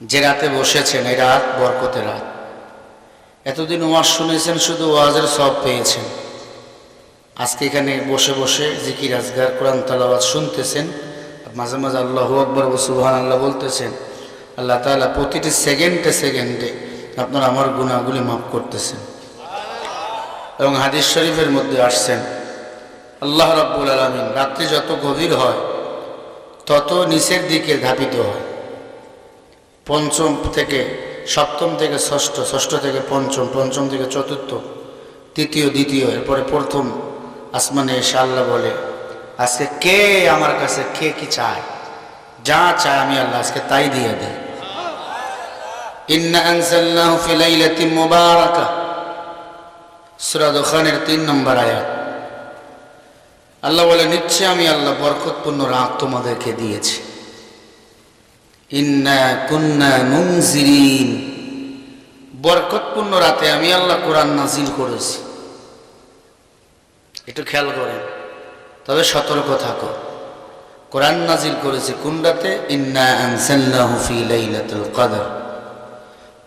যে রাতে বসেছেন এই রাত বরকতের রাত। এতদিন ওয়াজ শুনেছেন, শুধু ওয়াজের সওয়াব পেয়েছেন। আজকে এখানে বসে বসে জিকির আজগার কোরআন তেলাওয়াত শুনতেছেন, মাঝে মাঝে আল্লাহু আকবার ও সুবহানাল্লাহ বলতেছেন। আল্লাহ তাআলা প্রতিটি সেকেন্ডে সেকেন্ডে আপনার আমার গুনাহগুলি মাফ করতেছেন। এবং হাদিস শরীফের মধ্যে আসছেন আল্লাহ রাব্বুল আলামিন রাত্রি যত গভীর হয় তত নিচের দিকে ধাপিত হয়। পঞ্চম থেকে সপ্তম থেকে ষষ্ঠ, ষষ্ঠ থেকে পঞ্চম, পঞ্চম থেকে চতুর্থ, তৃতীয় দ্বিতীয়, এরপরে প্রথম আসমানে এসে আল্লাহ বলে, আজকে কে আমার কাছে কে কি চায়, যা চায় আমি আল্লাহ আজকে তাই দিয়ে দিই। ইন্না আনজালনাহু ফি লাইলাতিন মুবারাকাহ, সূরা দুখানের 3 নম্বর আয়াত। আল্লাহ বলে, নিশ্চয় আমি আল্লাহ বরকতপূর্ণ রাত তোমাদেরকে দিয়েছি। ইন্না কুন্না মুনজিরিন, বরকতপূর্ণ রাতে আমি আল্লাহ কোরআন নাজিল করেছি। একটু খেয়াল করেন, তবে সতর্ক থাকো। কোরআন নাজিল করেছি কোন রাতে? ইন্না আনজালনাহু ফি লাইলাতুল কদর,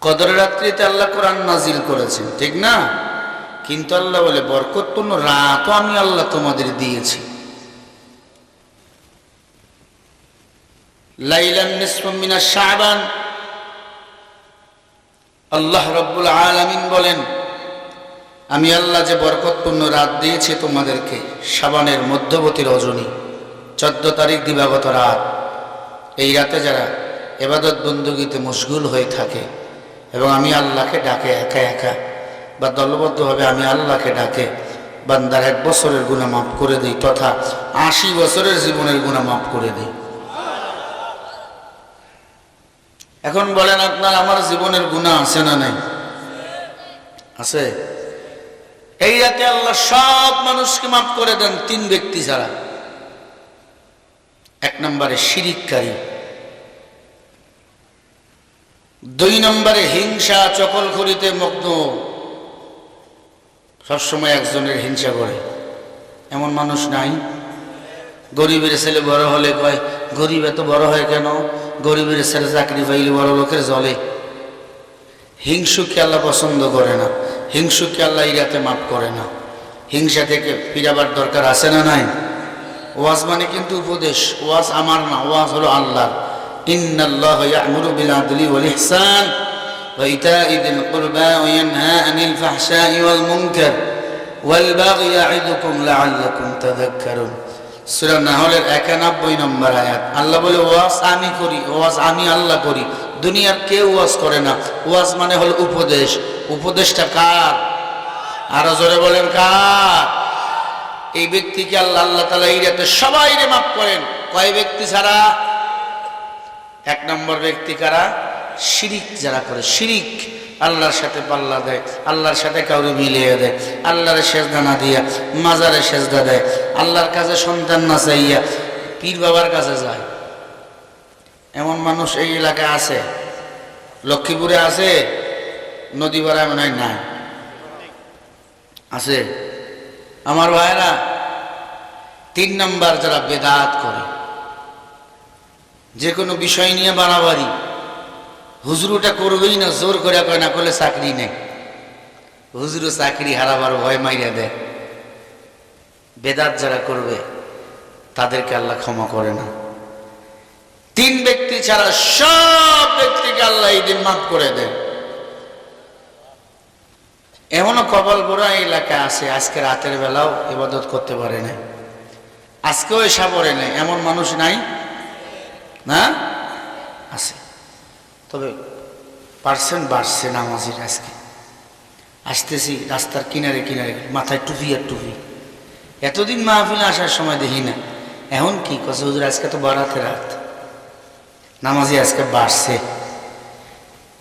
কদরের রাত্রিতে আল্লাহ কোরআন নাজিল করেছেন, ঠিক না? কিন্তু আল্লাহ বলে বরকতপূর্ণ রাতও আমি আল্লাহ তোমাদের দিয়েছি। লাইলান নিসফু মিনাশ শাবান, আল্লাহ রাব্বুল আলামিন বলেন আমি আল্লাহ যে বরকতপূর্ণ রাত দিয়েছি তোমাদেরকে, শাবানের মধ্যবর্তী রজনী 14 তারিখ দিবাগত রাত। এই রাতে যারা ইবাদত বন্দেগীতে মশগুল হয়ে থাকে এবং আমি আল্লাহকে ডাকে একা একা বা দলবদ্ধভাবে আমি আল্লাহকে ডাকে, বান্দার 1 বছরের গুনাহ মাফ করে দিই, তথা 80 বছরের জীবনের গুনাহ মাফ করে দিই। এখন বলেন আপনার আমার জীবনের গুনাহ আছে না নাই? আছে। এই রাতে আল্লাহ সব মানুষকে মাফ করে দেন 3 ব্যক্তি ছাড়া। 1 নম্বরে শিরিককারী, 2 নম্বরে হিংসা চকলখড়িতে মগ্ন, সবসময় একজনের হিংসা করে, এমন মানুষ নাই? গরিবের ছেলে বড় হলে কয় গরিব এত বড় হয় কেন, গরিবের ছেলে চাকরি পাইলে বড় লোকের জলে। হিংসুকে আল্লাহ পছন্দ করে না, হিংসুকে আল্লাহ এই রাতে মাফ করে না। হিংসা থেকে ফিরাবার দরকার আছে না নাই? ওয়াজ মানে কিন্তু উপদেশ, ওয়াজ আমার না, ওয়াজ হলো আল্লাহর। ইন্নাল্লাহা ইয়া'মুরু বিল আদলি ওয়াল ইহসান ওয়া ইতা'i যিল কুরবা ওয়া ইয়ানহা আনিল ফাহশা'i ওয়াল মুনকার ওয়াল বাগই ইয়া'iদুকুম লা'আল্লাকুম তাযাক্কারুন। সূরা নাহলের 91 নম্বর আয়াত। আল্লাহ বলে ওয়াজ আমি করি, ওয়াজ আমি আল্লাহ করি, দুনিয়ার কেউ ওয়াজ করে না। ওয়াজ মানে হলো উপদেশ। উপদেশটা কার? আরো জোরে বলেন কার? এই ব্যক্তিকে আল্লাহ তাআলা এই রাতে সবাইকে মাফ করেন। কয় ব্যক্তি ছাড়া? 1 নম্বর ব্যক্তি কারা? শিরিক যারা করে। শিরিক, আল্লাহর সাথে পাল্লা দেয়, আল্লাহর সাথে কাউকে মিলিয়ে দেয়, আল্লাহর সেজদা না দিয়া মাজারে সেজদা দেয়, আল্লাহর কাছে সন্তান না চাইয়া পীর বাবার কাছে যায়। এমন মানুষ এই এলাকায় আছে? লক্ষ্মীপুরে আছে? নদীপাড়ায় মনে হয় নাই, আছে? আমার ভাইরা, 3 নম্বর যারা বেদাত করে, যে কোনো বিষয় নিয়ে বাড়াবাড়ি, হুজুরটা করবেই না, জোর করে কয় না করলে চাকরি নেই, হুজুরও চাকরি হারাবার ভয় মাইরা দেয়। বেদাত যারা করবে তাদেরকে আল্লাহ ক্ষমা করে না। 3 ব্যক্তি ছাড়া সব ব্যক্তিকে আল্লাহ এই দিন মাফ করে দেয়। এমনও কপাল পোড়া এলাকায় আছে, আজকে রাতের বেলাও ইবাদত করতে পারে না, আজকেও এসা পড়ে নাই, এমন মানুষ নাই না? আছে। তবে পার্সেন্ট বাড়ছে নামাজির। আজকে আসতেছি রাস্তার কিনারে কিনারে, মাথায় টুপি আর টুপি। এতদিন মাহফিলে আসার সময় দেখি না, এখন কি কছে হুজুর আজকে তো বারাতে রাত, নামাজি আজকে বাড়ছে।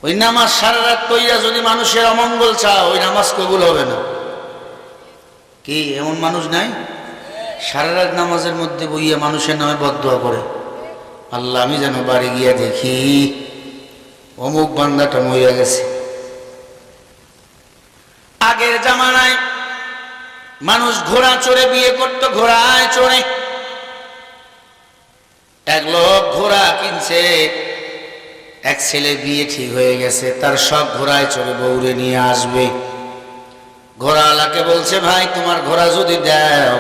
ওই নামাজ সারা রাত কইরা যদি মানুষের অমঙ্গল চাও, ওই নামাজ কবুল হবে না। কি এমন মানুষ নাই? সারা রাত নামাজের মধ্যে বইয়া মানুষের নামে বদদুয়া করে, আল্লাহ আমি যেন বাড়ি গিয়া দেখি অমুক বান্দাটা মইয়া গেছে। আগের জামানায় মানুষ ঘোড়া চড়ে বিয়ে করতো, ঘোড়ায় চড়ে। 1 লোক ঘোড়া কিনছে, এক ছেলে বিয়ে ঠিক হয়ে গেছে, তার সব ঘোড়ায় চড়ে বউরে নিয়ে আসবে। ঘোড়াওয়ালাকে বলছে, ভাই তোমার ঘোড়া যদি দাও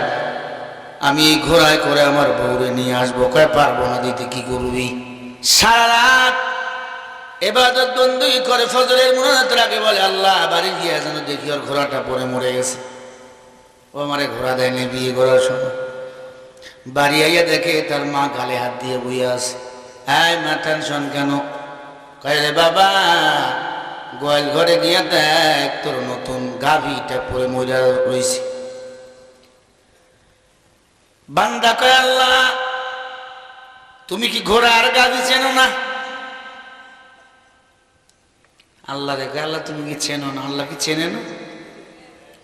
আমি এই ঘোড়ায় করে আমার বউরে নিয়ে আসবো। কয় পারবো না দিতে, কি করবি? সারা রাত ইবাদত বন্দী করে ফজরের মুনাজাতের আগে বলে, আল্লাহ বাড়ি গিয়ে যেন দেখি ওর ঘোড়াটা পরে মরে গেছে। ও আমারে ঘোড়া দেয়নি বিয়ে করার সময়। বাড়ি আইয়া দেখে তার মা গালে হাত দিয়ে বইয়া আছে। এই মা টেনশন কেন? কয় রে বাবা, গোয়াল ঘরে গিয়া দেখ তোর নতুন গাভীটা পরে মরে রয়েছে। বান্দা কয়, আল্লাহ তুমি কি ঘোড়া আর গাভী চেনো না? আল্লাহ রেখে, আল্লাহ তুমি কি চেনো না? আল্লাহ কি চেনে না?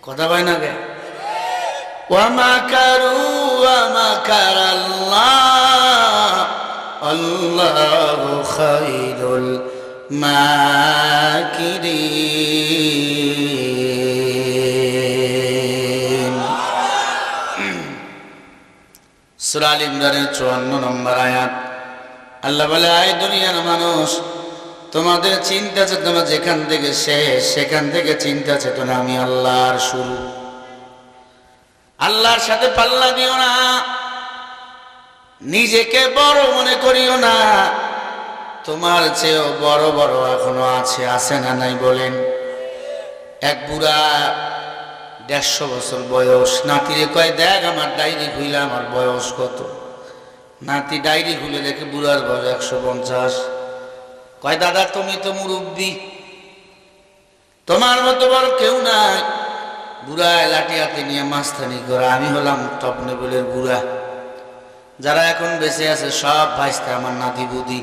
কথা বয় না গে। ওয়ামাকারু ওয়ামাকারাল্লাহ আল্লাহু খায়রুল মাকিরিন। সূরা আল ইমরানের 54 নম্বর আয়াত। আল্লাহ বলে, আয় দুনিয়ার মানুষ, তোমাদের চিন্তা চেতনা যেখান থেকে শেষ সেখান থেকে চিন্তা চেতনা আমি আল্লাহর শুরু। আল্লাহর সাথে পাল্লা দিও না, নিজেকে বড় মনে করিও না। তোমার চেয়েও বড় বড় এখনো আছে, আছে না নাই বলেন? এক বুড়া 150 বছর বয়স, নাতিরে কয়, দেখ আমার ডায়েরি খুলে আমার বয়স কত। নাতি ডায়েরি খুলে দেখে বুড়ার বয়স 150। কয়, দাদা তুমি তো মুরব্বী, তোমার মতো বড় কেউ নাই। বুড়া লাঠি হাতে নিয়ে মাস্তানি করে। আমি হলাম টপ লেভেলের বুড়া। যারা এখন বেঁচে আছে সব ভাইস্তা আমার নাতি বুদি।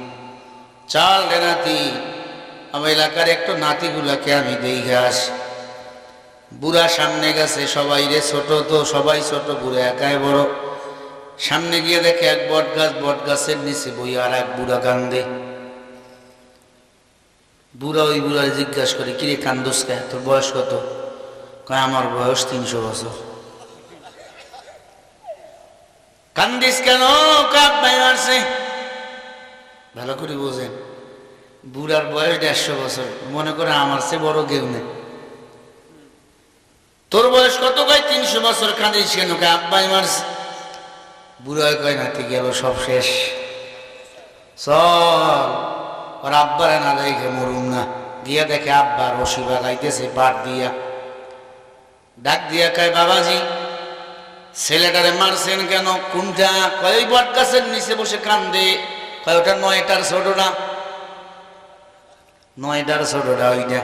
চল রে নাতি, আমার এলাকার একটু নাতিগুলাকে আমি দেখে আসি। বুড়া সামনে গেছে, সবাই রে ছোট, তো সবাই ছোট, বুড়া একাই বড়। সামনে গিয়ে দেখে এক বট গাছ, বট গাছের নিচে বই আর এক বুড়া কান্দে। বুড়া ওই বুড়ার জিজ্ঞাসা করে, কিরে কান্দোস কে, তোর বয়স কত? কয়, আমার বয়স 300 বছর। কান্দিস কেন? কাপ ভাই মারছে। ভালো করে বোঝেন, বুড়ার বয়স 150 বছর, মনে করে আমার চেয়ে বড় কেউ নেই। তোর বয়স কত? কয় 300 বছর। কাঁদিস কেন? কাপ ভাই মারছে। বুড়া কয়, নাতি গেল, সব শেষ, চল ওর আব্বারে না দেখে মরুম না। গিয়া দেখে আব্বা রশি বাগাইতেছে পাট দিয়া। ডাক দিয়া কয়, বাবাজি ছেলেটারে মারছেন কেন? কোনটা? কয়, ওই বট গাছের নিচে বসে কান্দে। কয়, ওটা 9টার ছোটটা। 9টার ছোটটা ওইটা।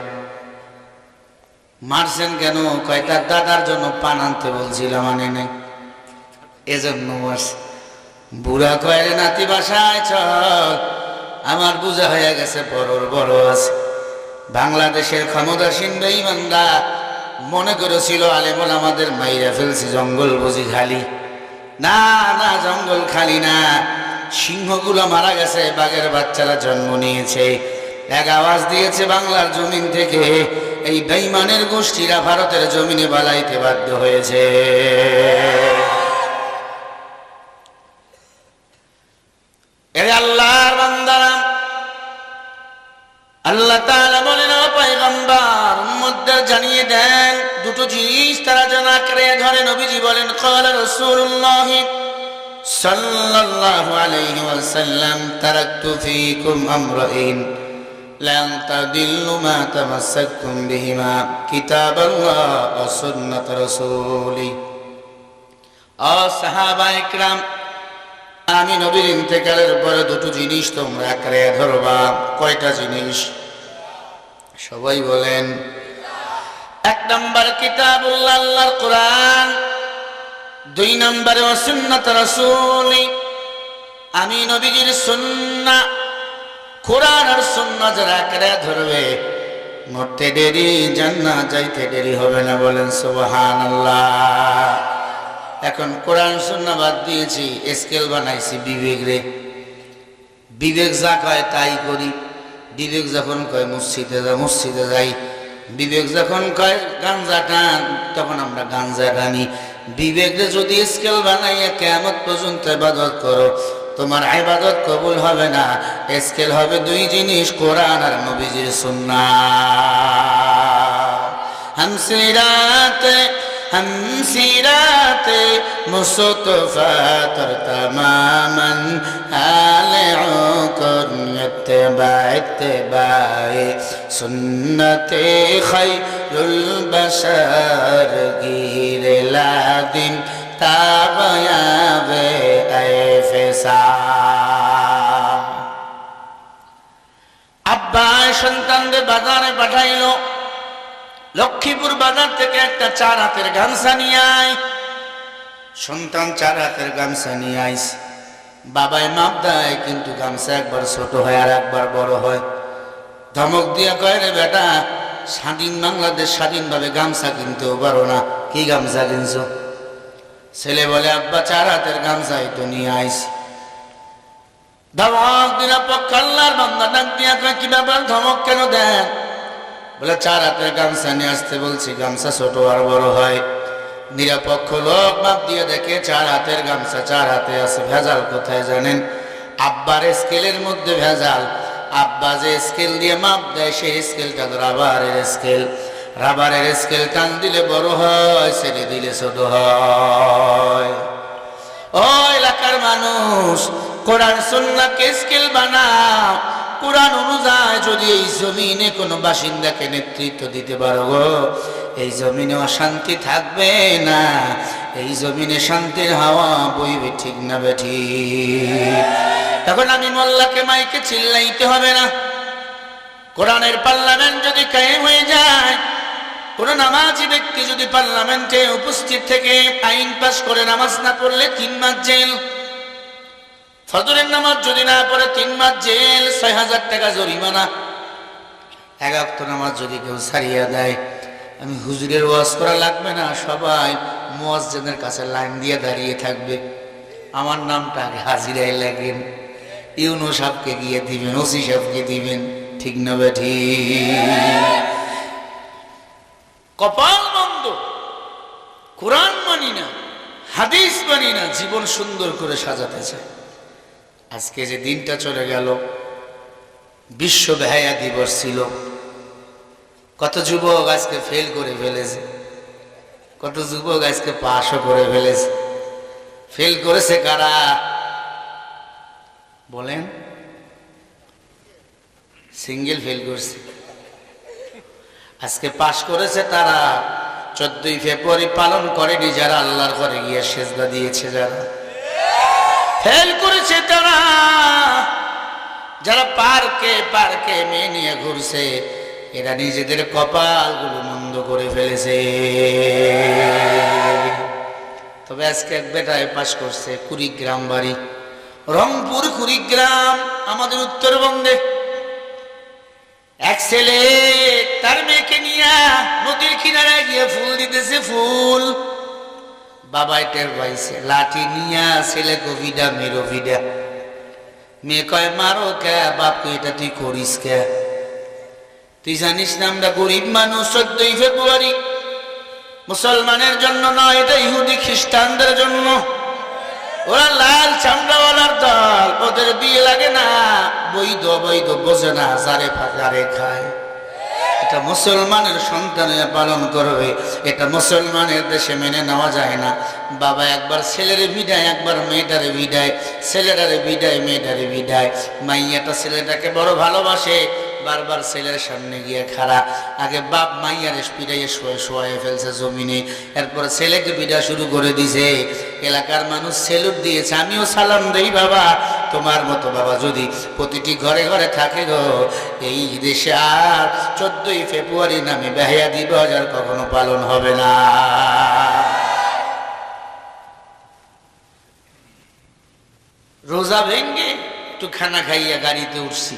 মারছেন কেন? কয়, তার দাদার জন্য পান আনতে বলছিলাম, আনে নাই, এজন্য মারছে। বুড়া কয়, রে নাতি বাসায় চল, আমার বুঝা হয়ে গেছে বড়র বড় আছে। বাংলাদেশের ক্ষমতাসীন বেঈমানরা মনে করেছিল আলেমুল আমাদের মাইরা ফেলছি, জঙ্গল বুঝি খালি। না না, জঙ্গল খালি না, সিংহগুলো মারা গেছে, বাঘের বাচ্চারা জন্ম নিয়েছে। এক আওয়াজ দিয়েছে বাংলার জমিন থেকে, এই বেঈমানের গোষ্ঠীরা ভারতের জমিনে বালাইতে বাধ্য হয়েছে। আল্লাহর বান্দারা, আল্লাহ তাআলা বলেন, ও পয়গম্বর উম্মতদের জানিয়ে দেন দুটো জিনিস তারা যেন আঁকড়ে ধরে। নবীজি বলেন, ক্বালা রাসূলুল্লাহ সাল্লাল্লাহু আলাইহি ওয়াসাল্লাম, তারাকতু ফীকুম আমরাইন লান তাদিল্লু মা তামাসসাকতুম বিহিমা, কিতাবাল্লাহ ওয়া সুন্নাত রাসূলি। ও সাহাবায়ে কিরাম, আমি নবীর ইন্তেকালের পরে দুটো জিনিস তোমরা আঁকড়ে ধরবা। কয়টা জিনিস? সবাই বলেন। 1 নম্বর কিতাবুল্লাহ, আল্লাহর কোরআন। 2 নম্বরে সুন্নাত রাসূলি, আমি নবীজির সুন্নাহ। কোরআন আর সুন্নাহ যারা আঁকড়ে ধরবে, মরতে দেরি জান্নাত যাইতে দেরি হবে না। বলেন সুবহানাল্লাহ। এখন কোরআন সুন্নাহ বাদ দিয়েছি, স্কেল বানাইছি বিবেক রে। বিবেক যা কয় তাই করি। বিবেক যখন কয় মসজিদে যা, মসজিদে যাই। বিবেক যখন কয় গাঞ্জা টান, তখন আমরা গাঞ্জা টানি। বিবেকরে যদি স্কেল বানাইয়া কিয়ামত পর্যন্ত ইবাদত করো, তোমার ইবাদত কবুল হবে না। স্কেল হবে দুই জিনিস, কোরআন আর নবীজির সুন্নাহ। হামসিরাতে মুস্তফা তর তামামান আলে উকর ইত্তেবায়ে সুন্নতে খায়রুল বাশার গিরে লাদিন তাবায়াবে আইফেসা। আব্বা সন্তানদের বাজারে পাঠাইলো, লক্ষ্মীপুর বাজার থেকে একটা 4 হাতের গামছা নিয়ে আয়। সন্তান 4 হাতের গামছা নিয়ে আইছে। বাবাই মাপ দেয়, কিন্তু গামছা একবার ছোট হয় আর একবার বড় হয়। ধমক দিয়া কয়, রে বেটা, স্বাধীন বাংলাদেশ স্বাধীনভাবে গামছা কিনতেও পারো না, কি গামছা কিনছো? ছেলে বলে, আব্বা 4 হাতের গামছাই তো নিয়ে আইছি। ধমক দিলা পক্ষ আল্লাহর বান্দা ডাক দিয়া কয়, কি ব্যাপার, ধমক কেন দেন? বলে, 4 হাতের গামছা নিয়ে আসতে বলছি, গামছা ছোট আর বড় হয়। নিরপেক্ষ লোক মাপ দিয়ে দেখে 4 হাতের গামছা 4 হাতে আছে। ভেজাল কোথায় জানেন? আব্বার স্কেলের মধ্যে ভেজাল। আব্বা যে স্কেল দিয়ে মাপ দেয়, সেই স্কেলটা রাবারের স্কেল। রাবারের স্কেল টান দিলে বড় হয়, ছেড়ে দিলে ছোট হয়। ও এলাকার মানুষ, কোরআন সুন্নাহকে স্কেল বানাও। কোরআন অনুযায়ী যদি এই জমিনে কোনো বাসিন্দাকে নেতৃত্ব দিতে পারো গো, এই জমিনে অশান্তি থাকবে না, এই জমিনে শান্তির হাওয়া বইবে, ঠিক না বেঠি? তখন আমি মোল্লাকে মাইকে চিল্লাইতে হবে না। কোরআনের পার্লামেন্ট যদি কায়েম হয়ে যায়, কোন নামাজি ব্যক্তি যদি পার্লামেন্টে উপস্থিত থেকে আইন পাস করে নামাজ না পড়লে 3 মাস জেল, ফজরের নামাজ যদি না পড়ে 3 মাস জেল, 6000 টাকা জরিমানা। 1 ওয়াক্ত নামাজ যদি কেউ ছাড়িয়ে দেয়, আমি হুজুরের ওয়াজ করা লাগবে না, সবাই মুয়াজ্জিনের কাছে লাইন দিয়ে দাঁড়িয়ে থাকবে, আমার নামটা আগে হাজিরায় লাগেন, ইউনো সাহেবকে গিয়ে দিবেন, ওসি সাহেবকে দিবেন, ঠিক না বেঠি? কপাল বন্ধ, কোরআন মানি না, হাদিস মানি না, জীবন সুন্দর করে সাজাতে চায়। আজকে যে দিনটা চলে গেল, বিশ্ব বেহায়া দিবস ছিল। কত যুবক আজকে ফেল করে ফেলেছে, কত যুবক আজকে পাশও করে ফেলেছে। ফেল করেছে কারা বলেন? সিঙ্গেল ফেল করছে। আজকে পাশ করেছে তারা 14ই ফেব্রুয়ারি পালন করেনি যারা, আল্লাহর ঘরে গিয়ে সেজদা দিয়েছে যারা। ফেল করেছে তারা যারা পার্কে পার্কে মেয়ে নিয়ে ঘুরছে, এরা নিজেদের কপালগুলো মন্দ করে ফেলেছে। তবে আজকে এক বেটায় পাশ করছে, কুড়িগ্রাম বাড়ি, রংপুর কুড়িগ্রাম, আমাদের উত্তরবঙ্গে। এক ছেলে তার মেয়েকে নিয়ে নদীর কিনারায় গিয়ে ফুল দিতেছে, ফুল। বাবাই টের পাইছে, লাঠি নিয়া ছেলে কবিডা মেরো ভিডা। মেয়ে কয়, মারো কে বাপ, এটা তুই করিস কে? তুই জানিস না আমরা গরিব মানুষ। 14ই ফেব্রুয়ারি মুসলমানের জন্য নয়, এটা ইহুদি খ্রিস্টানদের জন্য। ওরা লাল চামড়াওয়ালার দল, ওদের বিয়ে লাগে না, বৈধ বৈধ বোঝে না, যারে যারে খায়। এটা মুসলমানের সন্তানের পালন করবে, এটা মুসলমানের দেশে মেনে নেওয়া যায় না। বাবা একবার ছেলের বিদায়, একবার মেয়েটারে বিদায়, ছেলেটারে বিদায়, মেয়েটারে বিদায়। মাইয়াটা ছেলেটাকে বড় ভালোবাসে, বারবার ছেলের সামনে গিয়ে খাড়া। আগে বাপ মাইয়ার পিড়াইয়ে শোয়ে ফেলছে জমিনে, এরপর ছেলেকে পিড়া শুরু করে দিছে। এলাকার মানুষ সেলুট দিয়েছে, আমিও সালাম দেই বাবা, তোমার মতো বাবা যদি প্রতিটি ঘরে ঘরে থাকে গো, এই দেশে আর 14ই ফেব্রুয়ারি নামে বেহায়া দিবস আর কখনো পালন হবে না। রোজা ভেঙ্গে একটু খানা খাইয়া গাড়িতে উঠছি,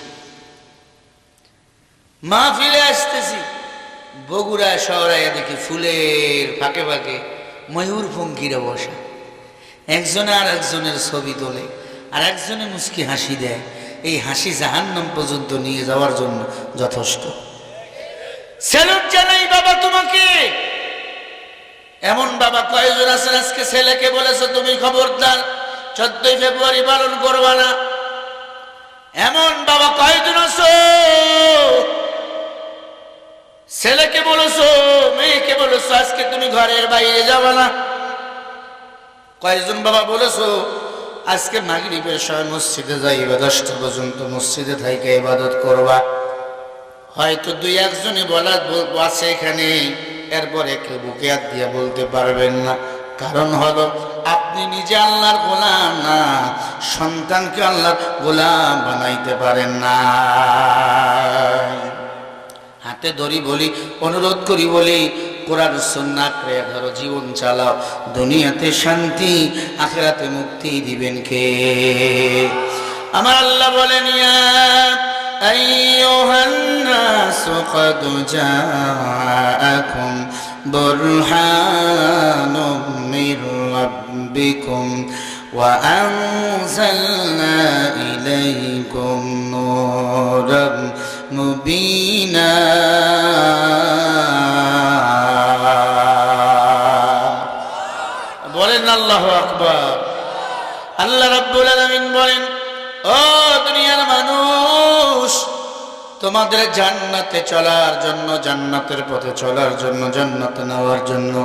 মাহফিলে আসতেছি, বগুড়া শহরে দেখি ফুলের ফাঁকে ফাঁকে ময়ূর পঙ্খিরা বসা, একজনে আর একজনের ছবি তোলে, আর একজনে মুস্কি হাসি দেয়। এই হাসি জাহান্নাম পর্যন্ত নিয়ে যাওয়ার জন্য যথেষ্ট। স্যালুট জানাই বাবা তোমাকে। এমন বাবা কয়েকজন আছেন, আজকে ছেলেকে বলেছে তুমি খবরদার 14ই ফেব্রুয়ারি পালন করবা না, এমন বাবা কয়জন আছো? ছেলেকে বলেছো, মেয়েকে বলেছো আজকে তুমি ঘরের বাইরে যাবা না? কয়জন বাবা বলেছো আজকে মাগরিবের সময় মসজিদে যাইবা, 10টা পর্যন্ত মসজিদে থেকে ইবাদত করবা? হয়তো 2-1জনই বলা আছে এখানে, এরপরে কেউ বুকে হাত দিয়ে বলতে পারবেন না। কারণ হলো আপনি নিজে আল্লাহর গোলাম না, সন্তানকে আল্লাহর গোলাম বানাইতে পারেন না। হাতে ধরি বলি, অনুরোধ করি বলি, কোরআন সুন্নাহ আঁকড়ে ধরো, জীবন চালাও। দুনিয়াতে শান্তি, আখিরাতে মুক্তি দিবেন কে? আমার আল্লাহ বলেন, ইয়া আইয়ুহান নাসু ক্বাদ জাআকুম বুরহানুম মির রাব্বিকুম ওয়া আনজালনা ইলাইকুম নূরাম মুবিনা। বলেন আল্লাহু আকবার। আল্লাহ রাব্বুল আলামিন বলেন, ও দুনিয়ার মানুষ, তোমাদের জান্নাতে চলার জন্য, জান্নাতের পথে চলার জন্য, জান্নাতে নেওয়ার জন্য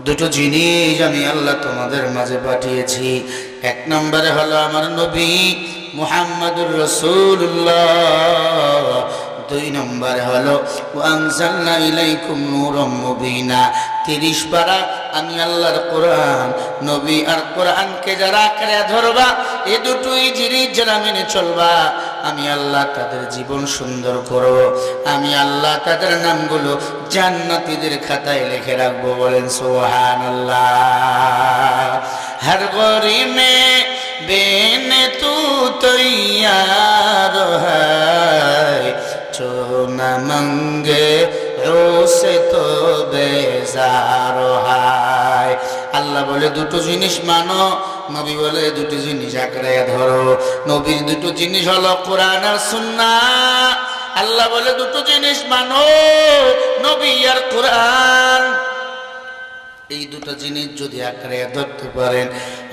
2টো জিনিস আমি আল্লাহ তোমাদের মাঝে পাঠিয়েছি। 1 নম্বরে হলো আমার নবী মুহাম্মাদুর রাসূলুল্লাহ, 2 নম্বরে হলো ওয়ানজালনা ইলাইকুম নূরাম মুবিনা। 30 পারা আমি আল্লাহর কোরআন, নবী আর কোরআনকে যারা আঁকড়ে ধরবা, এই দুটোই জিনিস যারা মেনে চলবা, আমি আল্লাহ তাদের জীবন সুন্দর করব। আমি আল্লাহ তাদের নামগুলো জান্নাতীদের খাতায় লিখে রাখবো। বলেন সুবহানাল্লাহ। হর গরি মে বেনে তু তৈয়ার হ্যায়, जो न मंगे उसे तो बेजार है। আল্লাহ বলে 2টো জিনিস মানো, নবী বলে 2টি জিনিস আঁকড়ে ধরো। নবীর 2টো জিনিস হলো কোরআন আর সুন্নাহ। আল্লাহ বলে 2টো জিনিস মানো, নবী আর কোরআন। এই 2টো জিনিস যদি আঁকড়ে ধরতে পারেন,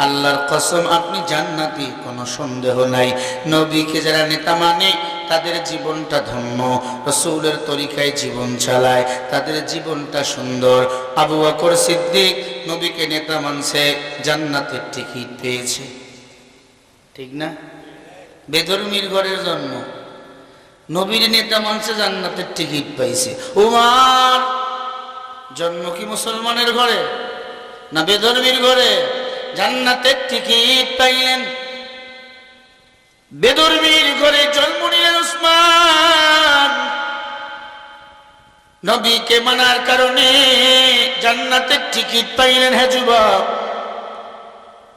আল্লাহর কসম আপনি জান্নাতি, কোনো সন্দেহ নাই। নবীকে যারা নেতা মানে তাদের জীবনটা ধন্য, রাসূলের তরিকায় জীবন চালায় তাদের জীবনটা সুন্দর। আবু বকর সিদ্দিক নবীকে নেতা মানছে, জান্নাতের টিকিট পেয়েছে, ঠিক না? বেধর্মীর ঘরের জন্ম, নবীর নেতা মানছে, জান্নাতের টিকিট পাইছে। উমর জন্ম কি মুসলমানের ঘরে না বেধর্মীর ঘরে? জান্নাতের টিকিট পাইলেন। বেধর্মীর ঘরে জন্ম নিলেন উসমান, নবীকে মানার কারণে জান্নাতের টিকিট পাইলেন। হে যুবক,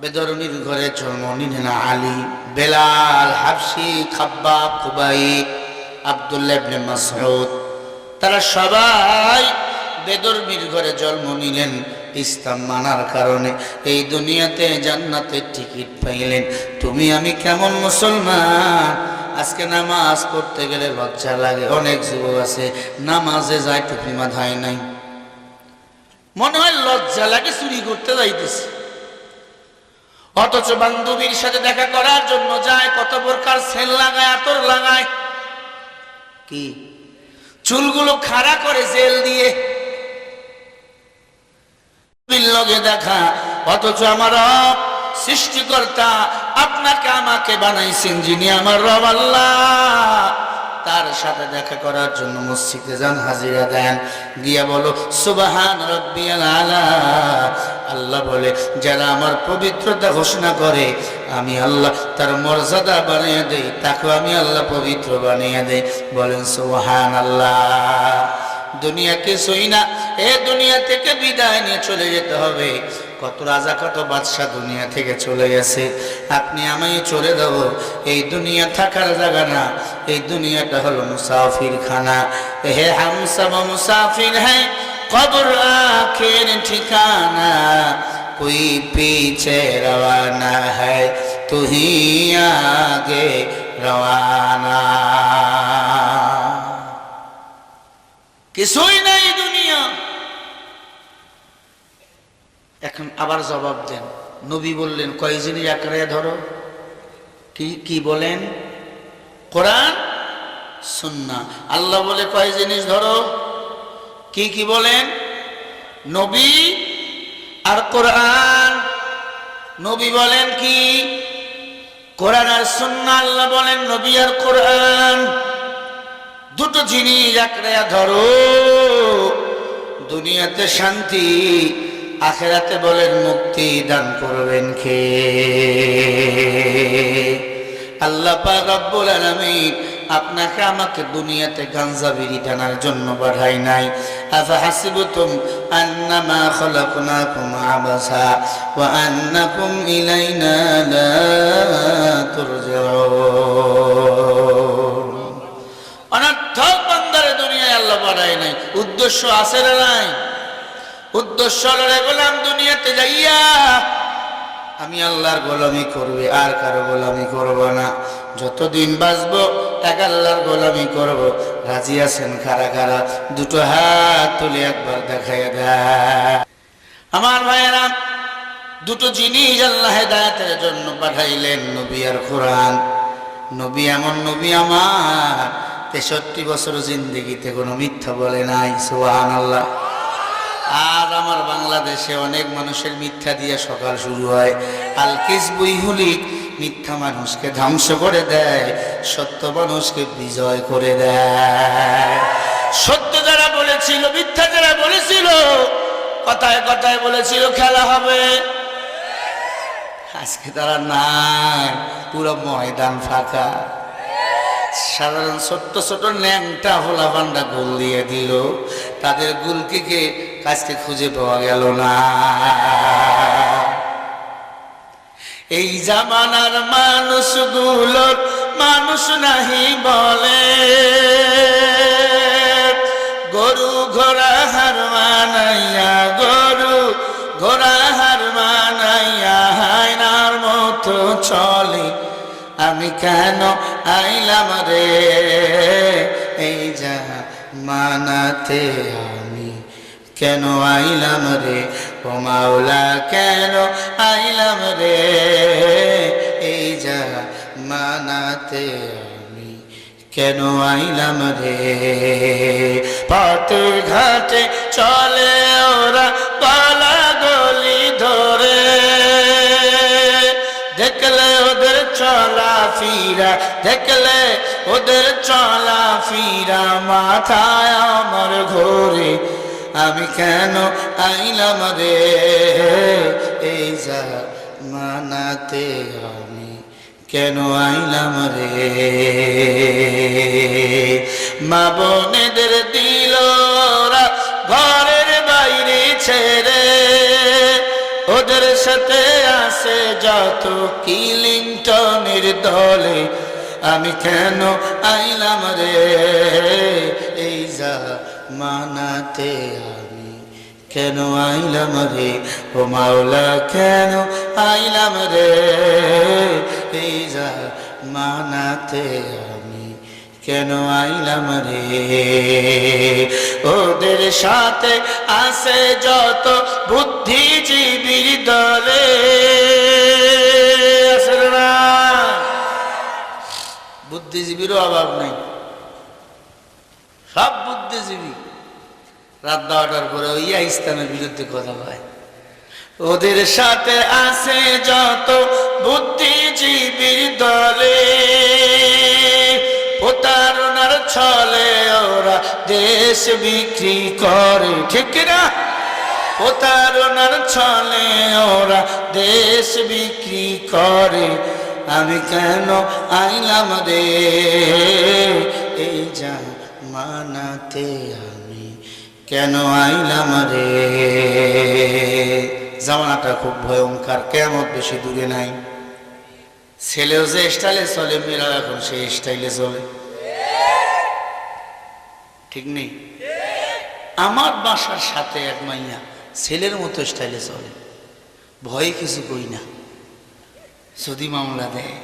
বেধর্মীর ঘরে জন্ম নিলেন আলী, বেলাল, হাবশি, খাব্বাব, খুবাইব, আব্দুল্লাহ ইবনে মাসউদ। তারা সবাই বেধর্মীর ঘরে জন্ম নিলেন, ইসলাম মানার কারণে এই দুনিয়াতে জান্নাতের টিকিট পাইলেন। তুমি আমি কেমন মুসলমান, আজকে নামাজ পড়তে গেলে লজ্জা লাগে। অনেক যুবক আছে নামাজে যায় টুপি মাথায় নাই, মনে হয় লজ্জা লাগে চুরি করতে যাইতেছে। অথচ বান্ধবীর সাথে দেখা করার জন্য যায়, কত প্রকার সেল লাগায়, আতর লাগায়, কি চুলগুলো খাড়া করে জেল দিয়ে, লগে দেখা। অথচ আমার রব সৃষ্টিকর্তা আপনাকে আমাকে বানাইছেন, যিনি আমার রব আল্লাহ, তার সাথে দেখা করার জন্য মসজিদে যান, হাজিরা দেন, গিয়া বলো সুবহান রাব্বিয়াল আলা। আল্লাহ বলে যারা আমার পবিত্রতা ঘোষণা করে, আমি আল্লাহ তার মর্যাদা বানিয়ে দেই, তাকে আমি আল্লাহ পবিত্র বানিয়ে দেই। বলেন সুবহানাল্লাহ। দুনিয়া কিছুই না, এ দুনিয়া থেকে বিদায় নিয়ে চলে যেতে হবে। কত রাজা কত বাদশা দুনিয়া থেকে চলে গেছে, আপনি আমি চলে যাব। এই দুনিয়া থাকার জায়গা না, এই দুনিয়াটা হলো মুসাফির খানা। হে হাম সব মুসাফির হ্যাঁ, কবর আখির ঠিকানা, कोई पीछे रवाना है तू ही आगे रवाना। কিছুই নাই দুনিয়া। এখন আবার জবাব দেন, নবী বললেন কয় জিনিস আঁকড়ে ধরো? কি কি বলেন? কোরআন সুন্নাহ। আল্লাহ বলে কয় জিনিস ধরো? কি কি বলেন? নবী আর কোরআন। নবী বলেন কি? কোরআন আর সুন্নাহ। আল্লাহ বলেন নবী আর কোরআন। দুটো জিনিস আঁকড়ে ধরো, দুনিয়াতে শান্তি, আখিরাতে বলেন মুক্তি দান করবেন কে? আল্লাহ পাক রব্বুল আলামিন আপনাকে আমাকে দুনিয়াতে গাঞ্জা বিড়ি টানার জন্য পাঠাই নাই। আফা হাসিবতুম আন্নামা খালাকনাকুম আবাসা ওয়া আন্নাকুম ইলাইনা লা তুরজাউন। অনর্থক বান্দারে দুনিয়ায় আল্লাহ পাঠাই নাই, উদ্দেশ্য আছে না নাই? উদ্দেশ্য হলো গোলাম দুনিয়াতে যাইয়া আমি আল্লাহর গোলামি করবে, আর কারো গোলামি করব না। যতদিন বাঁচবো এক আল্লাহর গোলামি করব। রাজি আছেন কারা কারা? দুটো হাত তুলে একবার দেখাইয়া দেয়। আমার ভাইয়েরা, দুটো জিনিস আল্লাহ হেদায়েতের জন্য পাঠাইলেন, নবী আর কোরআন। নবী এমন নবী আমার 63 বছর জিন্দেগিতে কোনো মিথ্যা বলে নাই। সুবহানাল্লাহ। আর আমার বাংলাদেশে অনেক মানুষের মিথ্যা দিয়ে সকাল শুরু হয়। আল কিসবু ইহুলিক, মিথ্যা মানুষকে ধ্বংস করে দেয়, সত্য মানুষকে বিজয় করে দেয়। সত্য যারা বলেছিল, মিথ্যা যারা বলেছিল, কথায় কথায় বলেছিল খেলা হবে, আজকে তারা নাই, পুরো ময়দান ফাঁকা। সাধারণ ছোট্ট ছোট ন্যাংটা হোলা পান্ডা গোল দিয়ে দিল, তাদের গুলকিকে কাজকে খুঁজে পাওয়া গেল না। এই জামানার মানুষগুলোর মানুষ নাহি বলে, গরু ঘোড়া হার মানাইয়া, গরু ঘোড়া হার মানাইয়া হায়নার মতো চলে। আমি কেন আইলাম রে এই জামানাতে, আমি কেন আইলাম রে ও মাওলা, কেন আইলাম রে এই জামানাতে, আমি কেন আইলাম রে। পথে ঘাটে চলে ওরা পালা গলি ধরে, দেখলে ওদের চলা ফিরা, দেখলে ওদের চলা ফিরা, মাথায় আমার ঘোরে। আমি কেন আইলাম রে এই জামানাতে, আমি কেন আইলাম রে। মা বোনেদের দিল ওরা ঘরের বাইরে ছেড়ে, ওদের সাথে আছে যত কিলিংটনের দলে। আমি কেন আইলাম রে এই জামানাতে, আমি কেন আইলাম রে ও মাওলা, কেন আইলাম রে এই জামানাতে, আমি কেন আইলাম রে। ওদের সাথে আছে যত বুদ্ধিজীবীর দলে, বুদ্ধিজীবীরও অভাব নেই, সব বুদ্ধিজীবী রাত 12টার পরে ওইয়া ইসলামের বিরুদ্ধে কথা বলে। ওদের সাথে আছে যত বুদ্ধিজীবীর দলে, প্রতারণার ছলে ওরা দেশ বিক্রি করে, ঠিক না? প্রতারণার ছলে ওরা দেশ বিক্রি করে। আমি কেন আইলাম রে এই জামানাতে, আমি কেন আইলাম রে। জামানাটা খুব ভয়ঙ্কর, কিয়ামত বেশি দূরে নাই। ছেলেও যে স্টাইলে চলে, মেয়েরাও এখন সেই স্টাইলে চলে, ঠিক নেই? আমার বাসার সাথে এক মাইয়া ছেলের মতো স্টাইলে চলে, ভয়ে কিছু কই না, যদি মামলা দেয়।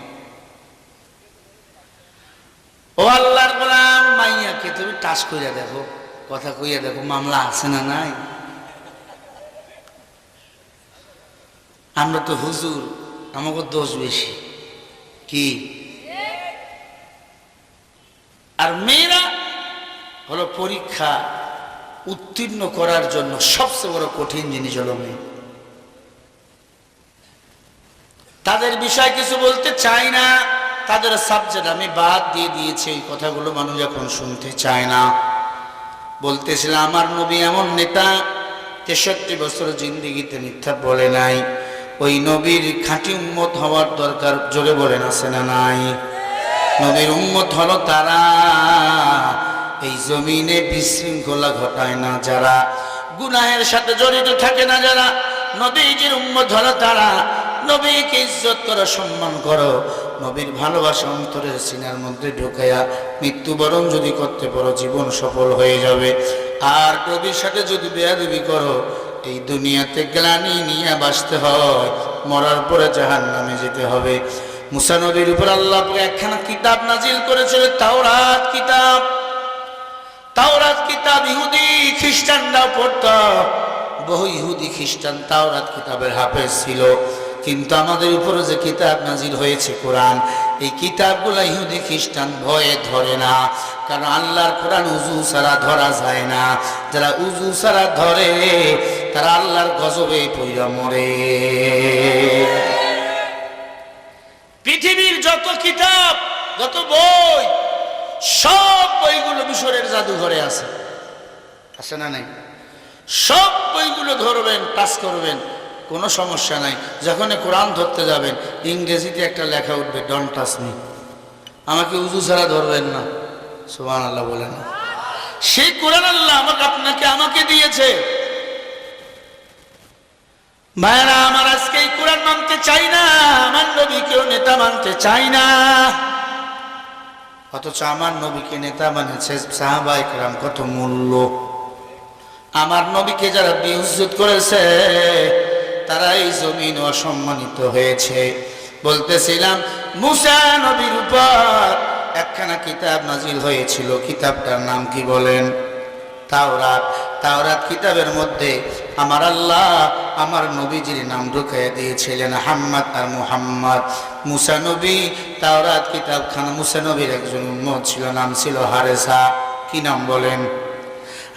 ও আল্লাহর গোলাম, মাইয়াকে তুমি টাচ কইরা দেখো, কথা কইয়া দেখো, মামলা আছে না নাই। আমরা তো হুজুর, আমাকে দোষ বেশি কি? আর মেয়েরা হলো পরীক্ষা উত্তীর্ণ করার জন্য সবচেয়ে বড় কঠিন জিনিস হলো মেয়ে। তাদের বিষয় কিছু বলতে চাই না, তাদের সাবজেক্ট আমি বাদ দিয়ে দিয়েছি। এই কথাগুলো মানুষ এখন শুনতে চায় না। বলতেছিলাম আমার নবী এমন নেতা 63 বছর জিন্দেগিতে মিথ্যা বলে নাই। ওই নবীর খাঁটি উম্মত হওয়ার দরকার, জোরে বলেন আছে না নাই? নবীর উম্মত হলো তারা এই জমিনে বিশৃঙ্খলা ঘটায় না, যারা গুনাহের সাথে জড়িত থাকে না, যারা নবীজির উম্মত হলো তারা নবীকে ইজ্জত করো, সম্মান করো, নবীর ভালোবাসা অন্তরের সিনার মধ্যে ঢুকাইয়া মৃত্যুবরণ যদি করতে পারো জীবন সফল হয়ে যাবে। আর নবীর সাথে যদি বেয়াদবি করো এই দুনিয়াতে গ্লানি নিয়ে বাঁচতে হয়, মরার পরে জাহান্নামে যেতে হবে। মুসা নবীর উপর আল্লাহ একখানা কিতাব নাজিল করেছিল, তাওরাত কিতাব। তাওরাত কিতাব ইহুদি খ্রিস্টানরাও পড়ত, বহু ইহুদি খ্রিস্টান তাওরাত কিতাবের হাফেজ ছিল। কিন্তু আমাদের উপরে যে কিতাব নাজিল হয়েছে কোরআন, এই কিতাবগুলো ইহুদি খ্রিস্টান ভয়ে ধরে না, কারণ আল্লাহর কোরআন উজু ছাড়া ধরা যায় না। যারা উজু ছাড়া ধরে তারা আল্লাহর গজবে পইরা মরে। পৃথিবীর যত কিতাব, যত বই, সব বইগুলো মিশরের জাদুঘরে আছে, আছে না নাই? সব বইগুলো ধরবেন, টাচ করবেন, কোনো সমস্যা নাই। যখন কোরআন ধরতে যাবেন ইংরেজিতে একটা লেখা উঠবে, ডোন্ট টাচ মি, আমাকে উজু ছাড়া ধরবেন না। সুবহানাল্লাহ বলেন। সেই কোরআন আল্লাহ আমাকে দিয়েছে। ভাইরা আমার, আজকে এই কোরআন মানতে চাই না, আমার নবীকেও নেতা মানতে চাই না, অথচ আমার নবীকে নেতা মানেছে সাহাবায়ে কেরাম। কত মূল্য! আমার নবীকে যারা বেইজ্জত করেছে তারা এই জমিন অসম্মানিত হয়েছে। বলতেছিলাম মুসা নবীর উপর একখানা কিতাব নাজিল হয়েছিল, কিতাবটার নাম কি বলেন? তাওরাত। তাওরাত কিতাবের মধ্যে আমার আল্লাহ আমার নবীজির নাম ঢুকাইয়া দিয়েছিলেন, আহমদ আর মুহাম্মদ। মুসা নবী তাওরাত কিতাবখানা, মুসা নবীর একজন উম্মত ছিল, নাম ছিল হারেসা। কি নাম বলেন?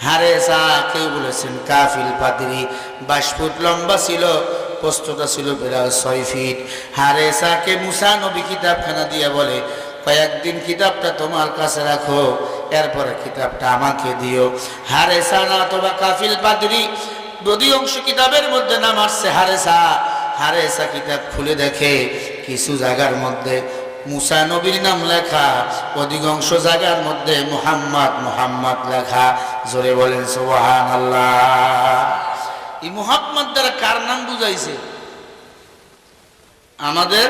হারেসা। কেউ বলেছেন কাফিল পাদ্রী। 22 ফুট লম্বা ছিল, প্রস্থটা ছিল প্রায় 6 ফিট। হারেসাকে মুসা নবী কিতাবখানা দিয়ে বলে, কয়েকদিন কিতাবটা তোমার কাছে রাখো, এরপরে কিতাবটা আমাকে দিও। হারেসা না অথবা কাফিল পাদ্রী, অধিকাংশ কিতাবের মধ্যে নাম আসছে হারেসা। হারেসা কিতাব খুলে দেখে কিছু জায়গার মধ্যে মুসা নবীর নাম লেখা, অধিকাংশ জায়গার মধ্যে মুহাম্মদ মুহাম্মদ লেখা। জোরে বলেন সুবহানাল্লাহ। এই মুহাম্মদ দ্বারা কার নাম বুঝাইছে? আমাদের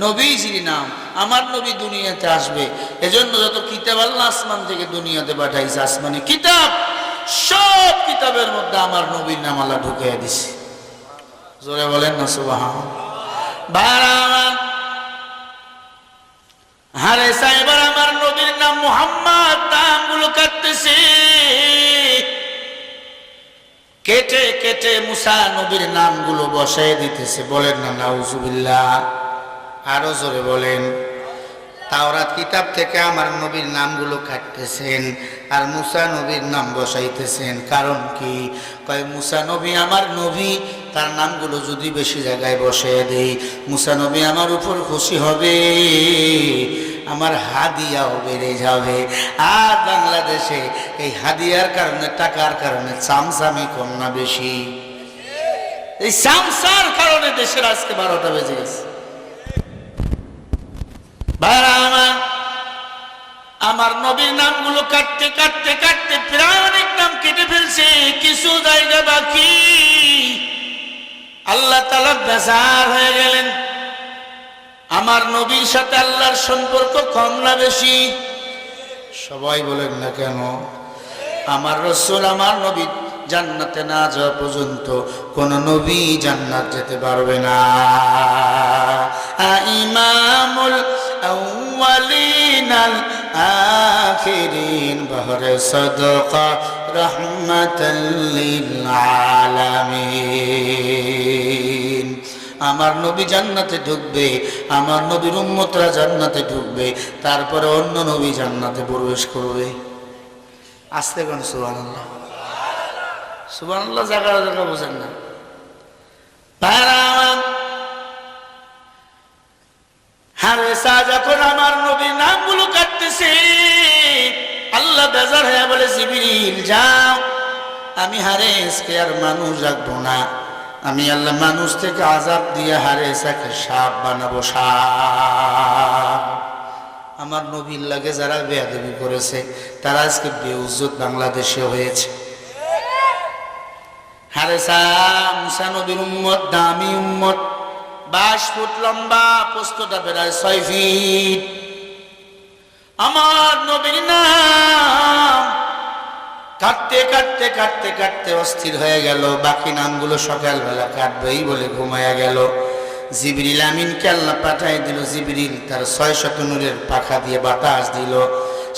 নবীজির নাম। আমার নবী দুনিয়াতে আসবে, এজন্য যত কিতাব আল্লাহ আসমান থেকে দুনিয়াতে পাঠাইছে, আসমানি কিতাব, সব কিতাবের মধ্যে আমার নবীর নাম আল্লাহ ঢুকিয়ে দিছে। জোরে বলেন না সুবহানাল্লাহ। হারেসা এবার আমার নবীর নাম মুহাম্মদ নামগুলো কাটতেছে, কেটে কেটে মুসা নবীর নামগুলো বসায় দিতেছে। বলেন না নাউজুবিল্লাহ। আরো জোরে বলেন। তাওরাত কিতাব থেকে আমার নবীর নামগুলো কাটতেছেন আর মুসা নবীর নাম বসাইতেছেন। কারণ কি? কয় মুসা নবী আমার নবী, তার নামগুলো যদি বেশি জায়গায় বসে দেই মুসা নবী আমার উপর খুশি হবে, আমার হাদিয়াও বেড়ে যাবে। আর বাংলাদেশে এই হাদিয়ার কারণে, টাকার কারণে চামচামি কম না বেশি? এই চামচার কারণে দেশের আজকে 12টা বেজে গেছে। আমার নবীর নামগুলো কাটতে কাটতে কাটতে প্রায় অনেক নাম কেটে ফেলছে, কিছু জায়গা বাকি। আল্লাহ তাআলা বেজার হয়ে গেলেন। আমার নবীর সাথে আল্লাহর সম্পর্ক কম না বেশি? সবাই বলেন না কেন? আমার রাসূল আমার নবী জান্নাতে না যাওয়া পর্যন্ত কোন নবী জান্নাত যেতে পারবে না। ইমামুল আউয়ালিনাল আখিরিন বহরে সাদকা রাহমাতাল লিল আলামিন। আমার নবী জান্নাতে ঢুকবে, আমার নবীর উম্মতরা জান্নাতে ঢুকবে, তারপরে অন্য নবী জান্নাতে প্রবেশ করবে। আসতে কোন সুবহানাল্লাহ, সুবহানাল্লাহ। জায়গা জায়গা বোঝেন না হারেসা যখন আমার নবীর নামগুলো কাটতেছে, আল্লাহ বেজার হয়ে বলে জিবরিল যাও, আমি হারেসকে আর মানুষ রাখবো না, আমি আল্লাহ মানুষ থেকে আযাব দিয়ে হারেসাকে সাপ বানাবো, সাপ। আমার নবীর লাগে যারা বেয়াদবি করেছে তারা আজকে বেউজ্জত বাংলাদেশে হয়েছে। হারেসা মুসা নবীর উম্মত, দামি উম্মত, 22 ফুট লম্বা, পোস্তটা প্রায় 6 ফিট। আমার নবীর নাম কাটতে কাটতে কাটতে কাটতে অস্থির হয়ে গেল। বাকি নামগুলো সকালবেলা কাটবেই বলে ঘুমায়া গেল। জিবরিল আমিনকে আল্লাহ পাঠাই দিল। জিবরিল তার 600 নূরের পাখা দিয়ে বাতাস দিল,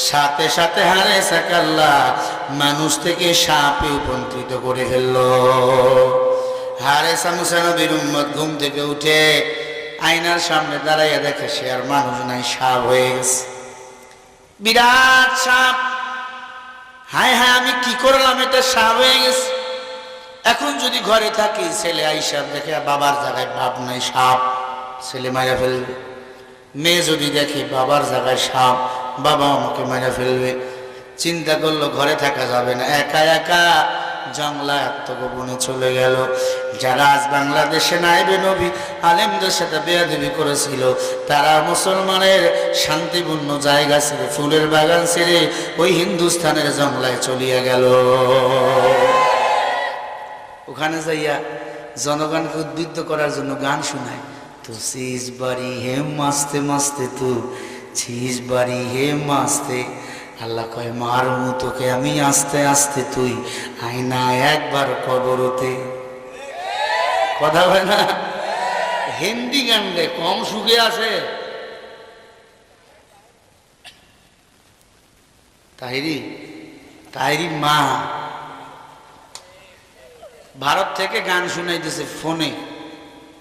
সাথে সাথে হারেসাকে আল্লাহ মানুষ থেকে সাপে রূপান্তরিত করে ফেলল। হারেসা মুসা নবীর উম্মত ঘুম থেকে উঠে আয়নার সামনে দাঁড়াইয়া দেখে সে আর মানুষ নাই, সাপ হয়ে গেছে, বিরাট সাপ। হায় হায়, আমি কি করলাম, এটা সাপ হয়ে গেছে। এখন যদি ঘরে থাকি, ছেলে আইসা দেখে বাবার জায়গায় বাপ নাই, সাপ, ছেলে মারা ফেলবে। মেয়ে যদি দেখে বাবার জায়গায় সাপ, বাবা আমাকে মারা ফেলবে। চিন্তা করলো ঘরে থাকা যাবে না, একা একা জঙ্গলা আত্মগোপনে চলে গেল। যারা আজ বাংলাদেশে নায়েবে নবী আলেমদের সাথে বেয়াদবি করেছিল, তারা মুসলমানের শান্তিপূর্ণ জায়গা ছেড়ে, ফুলের বাগান ছেড়ে ওই হিন্দুস্থানের জঙ্গলায় চলিয়া গেল। ওখানে যাইয়া জনগণকে উদ্বুদ্ধ করার জন্য গান শোনায়, তু চিজ বাড়ি হে মাস্তে মাস্তে, তু চিজ বাড়ি হে মাস্তে। আল্লাহ কয় মারমু তোকে আমি আস্তে আস্তে, তুই আয়না একবার কবরতে। কথা হয় না? হিন্দি গান রে কম সুখে আছে। তাহিরি মা ভারত থেকে গান শুনাইতেছে ফোনে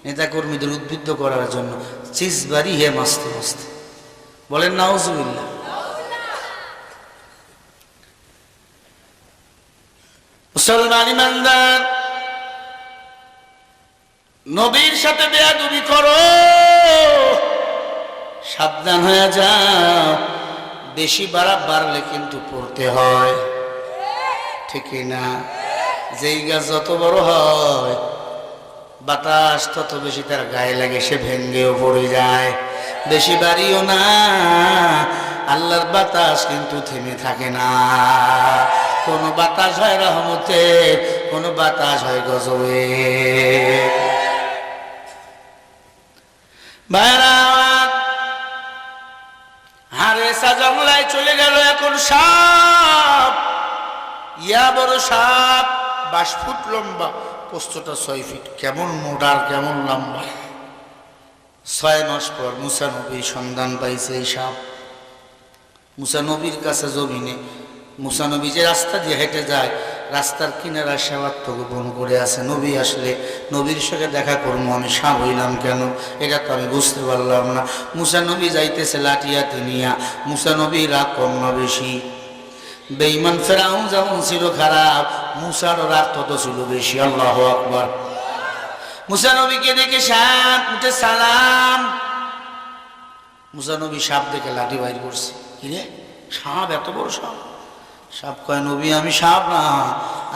নেতা কর্মীদের উদ্বুদ্ধ করার জন্য, চিজবাড়ি হে মাস্তে মাস্তে। বলেন নাউজুবিল্লাহ। মুসলমান ইমানদার, নবীর সাথে বেয়াদবি করো, সাবধান হয়ে যাও। বেশি বাড়লে কিন্তু পড়তে হয়, ঠিক না? যেই গাছ যত বড় হয়, বাতাস তত বেশি তার গায়ে লাগে, সে ভেঙ্গেও পড়ে যায়। বেশি বাড়িও না, আল্লাহর বাতাস কিন্তু থেমে থাকে না। কোন বাতাস হয় রহমতে, কোন বাতাস হয় গজবে। হারেসা জঙ্গলায় চলে গেল। এখন সাপ, ইয়া বড় সাপ, 22 ফুট লম্বা, পোস্তটা 6 ফিট। কেমন মোটার, কেমন লম্বা। 6 মাস পর মুসা নবী সন্ধান পাইছে এই সাপ। মুসা নবীর কাছে জমিনে, মুসা নবী যে রাস্তা দিয়ে হেঁটে যায়, রাস্তার কিনারা সে আত্মগোপন করে আছে। নবী আসলে নবীর সঙ্গে দেখা করবো, আমি সাপ হইলাম কেন, এটা তো আমি বুঝতে পারলাম না। মুসা নবী যাইতেছে লাঠিয়াতে নিয়া। মুসা নবী রাগ কম না বেশি। বেঈমান ফেরাউন যেমন ছিল খারাপ, মুসার রাগ তত ছিল বেশি। আল্লাহু আকবার। মুসা নবীকে দেখে সাপ উঠে সালাম। মুসা নবী সাপ দেখে লাঠি বাইর করছে। কিরে সাপ, এত বড় সাপ? সাপ কয় নবী আমি সাপ না,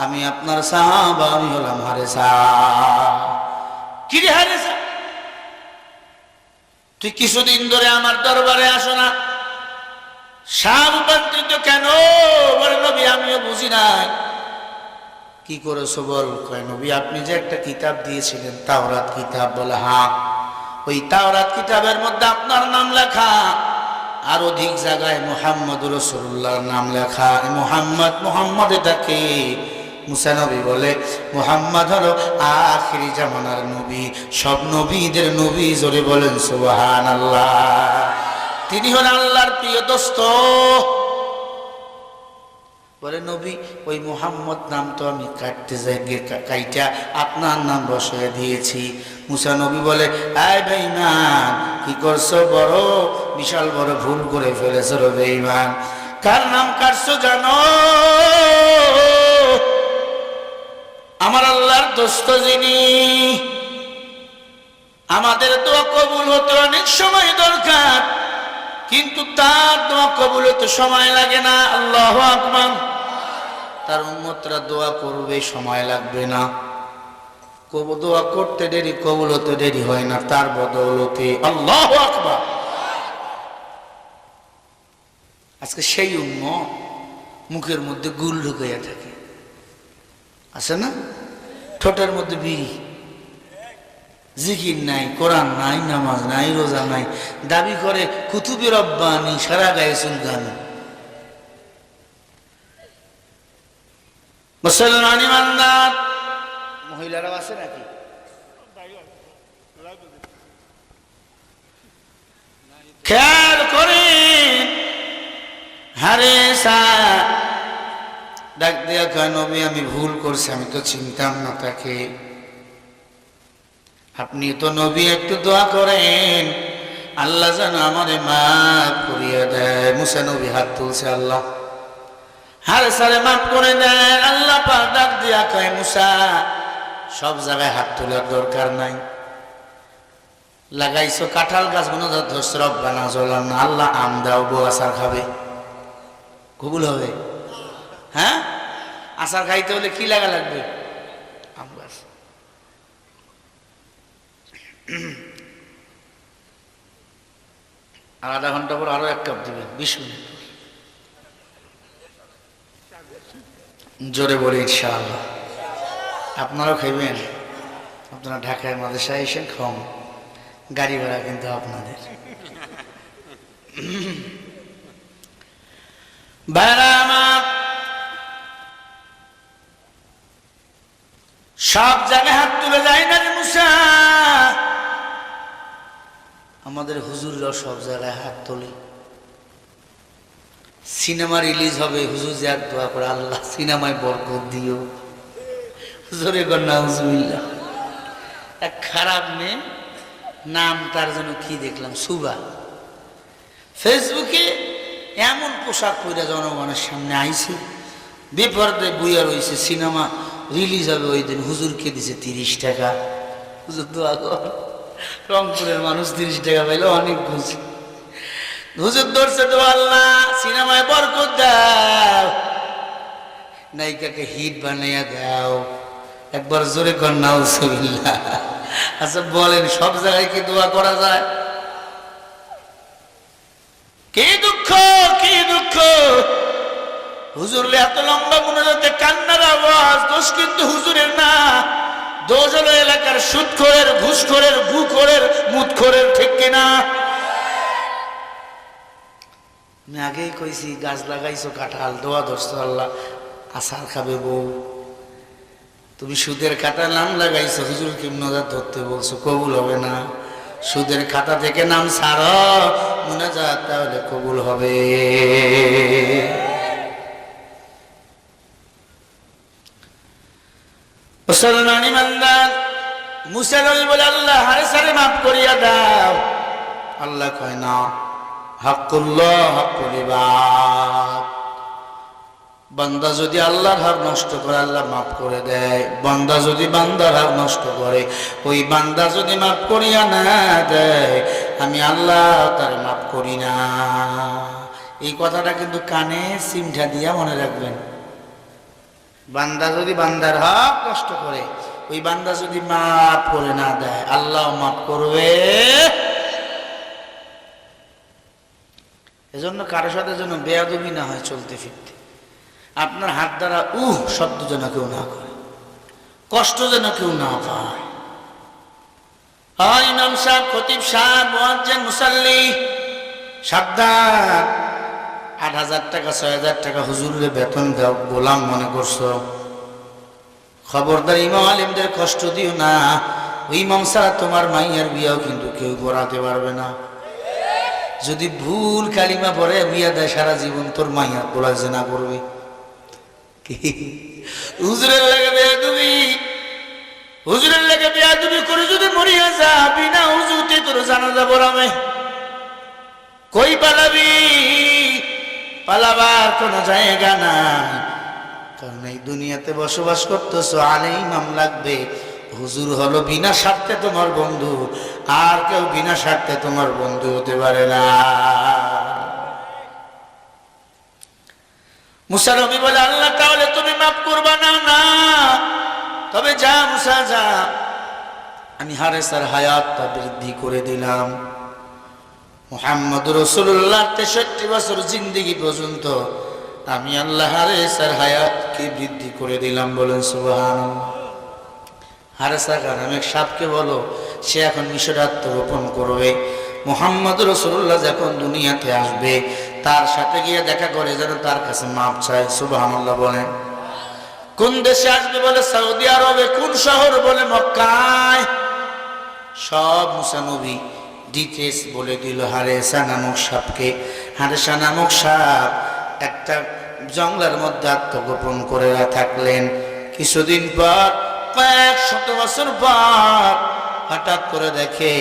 আমি আপনার সাহাবা, আমি হলাম হারেসা। কিরে হারেসা, তুই কিছুদিন ধরে আমার দরবারে আসো না, সাপ রূপান্তরিত কেন? বলে নবী আমিও বুঝি নাই। কি করেছো বল? কয় নবী আপনি যে একটা কিতাব দিয়েছিলেন, তাওরাত কিতাব। বলে হ্যাঁ, ওই তাওরাত কিতাবের মধ্যে আপনার নাম লেখা, আর অধিক জায়গায় মুহাম্মদ রাসূলুল্লাহর নাম লেখা। মুহাম্মদ এটা কে? মুসা নবী বলে মুহাম্মদ হলো আখিরি জামানার নবী, সব নবীদের নবী। জোরে বলেন সুবহানাল্লাহ। তিনি হলেন আল্লাহর প্রিয় দোস্ত। বলে নবী ওই মুহাম্মদ নাম তো আমি কাটতে যাই কাইটা আপনার নাম বসায় দিয়েছি। মুসা নবী বলে আয় বেঈমান, কি করছো? বড় বিশাল বড় ভুল করে ফেলেছো রে বেঈমান। কার নাম কাটছো জানো? আমার আল্লাহর দোস্ত যিনি, আমাদের দোয়া কবুল হতে অনেক সময় দরকার, কিন্তু তার দোয়া কবুল হতে সময় লাগে না। আল্লাহু আকবার। তার উম্মতরা দোয়া করবে, সময় লাগবে না। দোয়া করতে দেরি, কবুল হতে দেরি হয় না তার বদৌলতে। আল্লাহু আকবার। আজকে সেই উম্মত মুখের মধ্যে গুল ঢুকাইয়া থাকে, আছে না? ঠোঁটের মধ্যে বিড়ি, জিকির নাই, কোরআন নাই, নামাজ নাই, রোজা নাই, দাবি করে কুতুবে রব্বানি, সারা গায়ে চুলকানি। মুসলমান ইমানদার মহিলারাও আছে নাকি? খেয়াল করে হারে ডাক দিয়া কয় নবী আমি ভুল করছি, আমি তো চিনতাম না তাকে। আপনি তো নবী, একটু দোয়া করেন আল্লাহ যেন আমারে মাফ করিয়া দেয়। মুসা নবী হাত তুলছে, আল্লাহ হারে সারে মাফ করে দেয়। আল্লাহ পাক ডাক দিয়া কয় মুসা সব জায়গায় হাত তোলার দরকার নাই, লাগাইছো কাঁঠাল গাছ গুলো ধরছ রব্বানা জালামনা, আল্লাহ আম দাও, বউ আচার খাবে, কবুল হবে। হ্যাঁ, আচার খাইতে হলে কি লাগা লাগবে? আম গাছ। আর আধা ঘন্টা পর আরো 1 কাপ দিবেন, 20 মিনিট। জোরে বলি ইনশাআল্লাহ। আপনারাও খাইবেন। আপনারা ঢাকায় মাদ্রাসায় এসে খান, গাড়ি ভাড়া কিন্তু আপনাদের। সব জায়গায় হাত তুলে যায় না রে মুসা। আমাদের হুজুররাও সব জায়গায় হাত তোলে। সিনেমা রিলিজ হবে, হুজুর যে আর দোয়া করে আল্লাহ সিনেমায় বরকত দিও। হুজুরে কন্যা হুজুরিল্লাহ। এক খারাপ মেয়ে, নাম তার জন্য কি দেখলাম, সুবা, ফেসবুকে এমন পোশাক পরে জনগণের সামনে আইছে, বেপরদায় বইয়া রয়েছে। সিনেমা রিলিজ হবে ওই দিন, হুজুরকে দিছে 30 টাকা। হুজুর দোয়া কর। রংপুরের মানুষ 30 টাকা পাইলে অনেক খুশি। হুজুর ধরছে তো, আল্লাহ সিনেমায় বরকত দাও, নায়িকাকে হিট বানাইয়া দাও। একবার জোরে কর নাউজুবিল্লাহ। আচ্ছা বলেন, সব জায়গায় কি দোয়া করা যায়? কি দুঃখ, কি দুঃখ। হুজুরলে এত লম্বা মোনাজাতে কান্নার আওয়াজ, দোষ কিন্তু হুজুরের না, দোষ হলো এলাকার সুদখোরের, ঘুষখোরের, গুখোরের, মুদখোরের, ঠিক কিনা? আমি আগেই কইছি, গাছ লাগাইছো কাঁঠাল, দোয়া ধরছো আল্লাহ আচার খাবে বউ। তুমি সুদের খাতায় নাম লাগাইছো, হুজুরকে মোনাজাত ধরতে বলছো, কবুল হবে না। সুদের খাতা থেকে নাম ছাড়ো, মোনাজাত তাহলে কবুল হবে। মুসলমান ইমানদার মুসা নবী বলে আল্লাহ হারে সারে মাফ করিয়া দাও। আল্লাহ কয় না, হাক্কুল্লাহ হাক্কুল ইবাদ। বান্দা যদি আল্লাহর হক নষ্ট করে আল্লাহ মাফ করে দেয়, বান্দা যদি বান্দার হক নষ্ট করে, ওই বান্দা যদি মাফ করিয়া না দেয়, আমি আল্লাহ তার মাফ করি না। এই কথাটা কিন্তু কানে সিমঠা দিয়া মনে রাখবেন। বান্দা যদি বান্দার হক নষ্ট করে, ওই বান্দা যদি মাফ করে না দেয়, আল্লাহ মাফ করবে। এজন্য কারোর সাথে যেন বেয়াদবি না হয় চলতে ফিরতে। আপনার হাত দ্বারা শব্দ যেন কেউ না করে, কষ্ট যেন কেউ না পায়। ইমাম সাহেব, খতিব সাহেব, মুয়াজ্জিন, মুসাল্লি, সাবধান। 8,000 টাকা 6,000 টাকা হুজুরের বেতন দাও, গোলাম মনে করছো। খবরদার ইমাম আলিমদের কষ্ট দিও না। ওই ইমাম ছাড়া তোমার মাইয়ার বিয়াও কিন্তু কেউ করাতে পারবে না। যদি ভুল কালিমা পড়ে বিয়া দেয়, সারা জীবন তোর মাইয়া পোলা জেনা করবে। হুজুরের লাগে বেয়াদবি, হুজুরের লাগে বেয়াদবি করে যদি মরিয়া যা, বিনা হুজুরতে তোর জানাজা পড়াবে। কই পালাবি? পালাবার কোন জায়গা নাই, কারণ এই দুনিয়াতে বসবাস করতেছো, আলে ইমাম লাগবে। হুজুর হলো বিনা স্বার্থে তোমার বন্ধু, আর কেউ বিনা স্বার্থে তোমার বন্ধু হতে পারে না। মুসা নবী বলে, আল্লাহ তাহলে তুমি মাফ করবা না? না, তবে যা মুসা যা, আমি হারেসার হায়াতটা বৃদ্ধি করে দিলাম। মুহাম্মদ রাসূলুল্লাহ 63 বছর জিন্দেগি পর্যন্ত আমি আল্লাহ হারেসার হায়াতকে বৃদ্ধি করে দিলাম। বলেন সুবহানাল্লাহ। হারেসা নামে সাপকে বলো, সে এখন মিশরে আত্মগোপন করবে। মুহাম্মদ রাসূলুল্লাহ যখন দুনিয়াতে আসবে, তার সাথে গিয়ে দেখা করে যেন তার কাছে মাপ চায়। সুবহানাল্লাহ বলেন। কোন দেশে আসবে? বলে সৌদি আরবে। কোন শহর? বলে মক্কায়। সব মুসা নবী ডিটেলস বলে দিল হারেসা নামক সাপকে। হারেসা নামক সাপ একটা জঙ্গলের মধ্যে আত্মগোপন করে থাকলেন। কিছুদিন পর, কয়েক শত বছর পর, হঠাৎ করে দেখে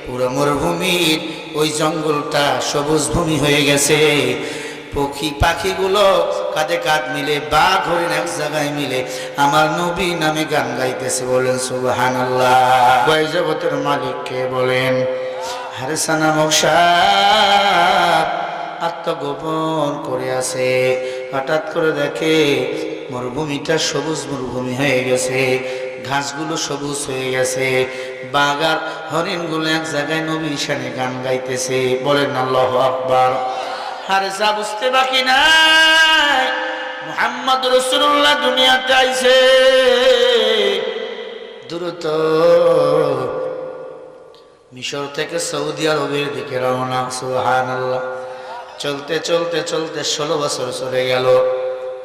পুরো মরুভূমির ওই জঙ্গলটা সবুজ ভূমি হয়ে গেছে। পক্ষী পাখিগুলো কাঁধে কাঁধ মিলে, বাঘ হরিণ এক জায়গায় মিলে আমার নবী নামে গান গাইতেছে। বলেন সুবহানাল্লাহ। বয় জগতের মালিক কে? বলেন হারেসা নামক সাপ আত্মগোপন করে আছে। হঠাৎ করে দেখে মরুভূমিটা সবুজ মরুভূমি হয়ে গেছে, ঘাসগুলো সবুজ হয়ে গেছে, বাঘ আর হরিণগুলো এক জায়গায় নবীর শানে গান গাইতেছে। বলেন আল্লাহু আকবার। হারেসা বুঝতে বাকি নাই, মুহাম্মদ রাসূলুল্লাহ দুনিয়াতে আইছে। দ্রুত মিশর থেকে সৌদি আরবের দিকে রওনা। সুবহানাল্লাহ। চলতে চলতে চলতে 16 বছর চলে গেল।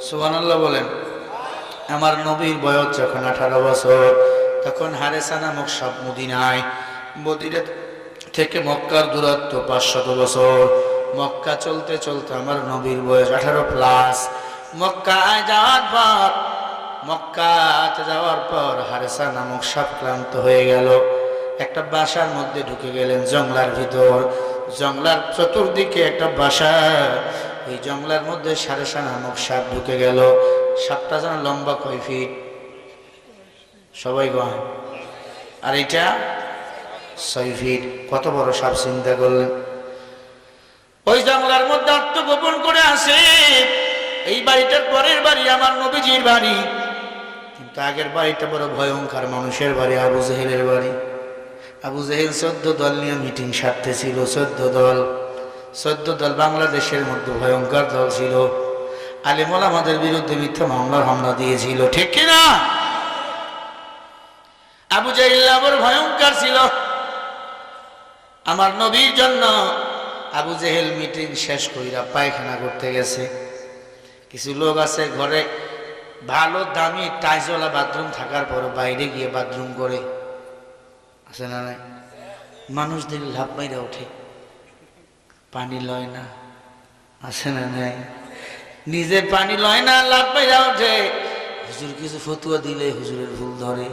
সুবহানাল্লাহ বলেন। আমার নবীর বয়স যখন 18 বছর, তখন হারেসা নামক সাপ মদিনায়। মদিনা থেকে মক্কার দূরত্ব 500 বছর। মক্কা চলতে চলতে আমার নবীর বয়স 18+। মক্কায় যাওয়ার পর হারেসা নামক সাপ ক্লান্ত হয়ে গেল। একটা বাসার মধ্যে ঢুকে গেলেন, জঙ্গলার ভিতর। জঙ্গলার চতুর্দিকে একটা বাসা, এই জঙ্গলার মধ্যে হারেসা নামক সাপ ঢুকে গেল। সাপটা যেন লম্বা কয় ফিট? সবাই কয়। আর এটা 6 ফিট। কত বড় সাপ চিন্তা করলেন। ওই জঙ্গলার মধ্যে আত্মগোপন করে আসে। এই বাড়িটার পরের বাড়ি আমার নবীজির বাড়ি, কিন্তু আগের বাড়িটা বড় ভয়ঙ্কর মানুষের বাড়ি, আবু জেহেলের বাড়ি। আবু জেহেল 14 দল নিয়ে মিটিং সারতেছিল। 14 দল বাংলাদেশের মধ্যে ভয়ঙ্কর দল ছিল। আলেম ওলামাদের বিরুদ্ধে মিথ্যা হামলা দিয়েছিল, ঠিক কিনা? আবু জেহেল বড় ভয়ঙ্কর ছিল। আমার নবীর জন্য আবু জেহেল মিটিং শেষ কইরা পায়খানা করতে গেছে। কিছু লোক আছে ঘরে ভালো দামি টাইলসওয়ালা বাথরুম থাকার পর বাইরে গিয়ে বাথরুম করে, আছে না নাই? মানুষদের লাভ মাইরা ওঠে, পানি লয় না, আছে না নাই? নিজে পানি লয় না, লাভ মাইরা ওঠে। হুজুর কিছু ফতুয়া দিলে হুজুরের ভুল ধরে।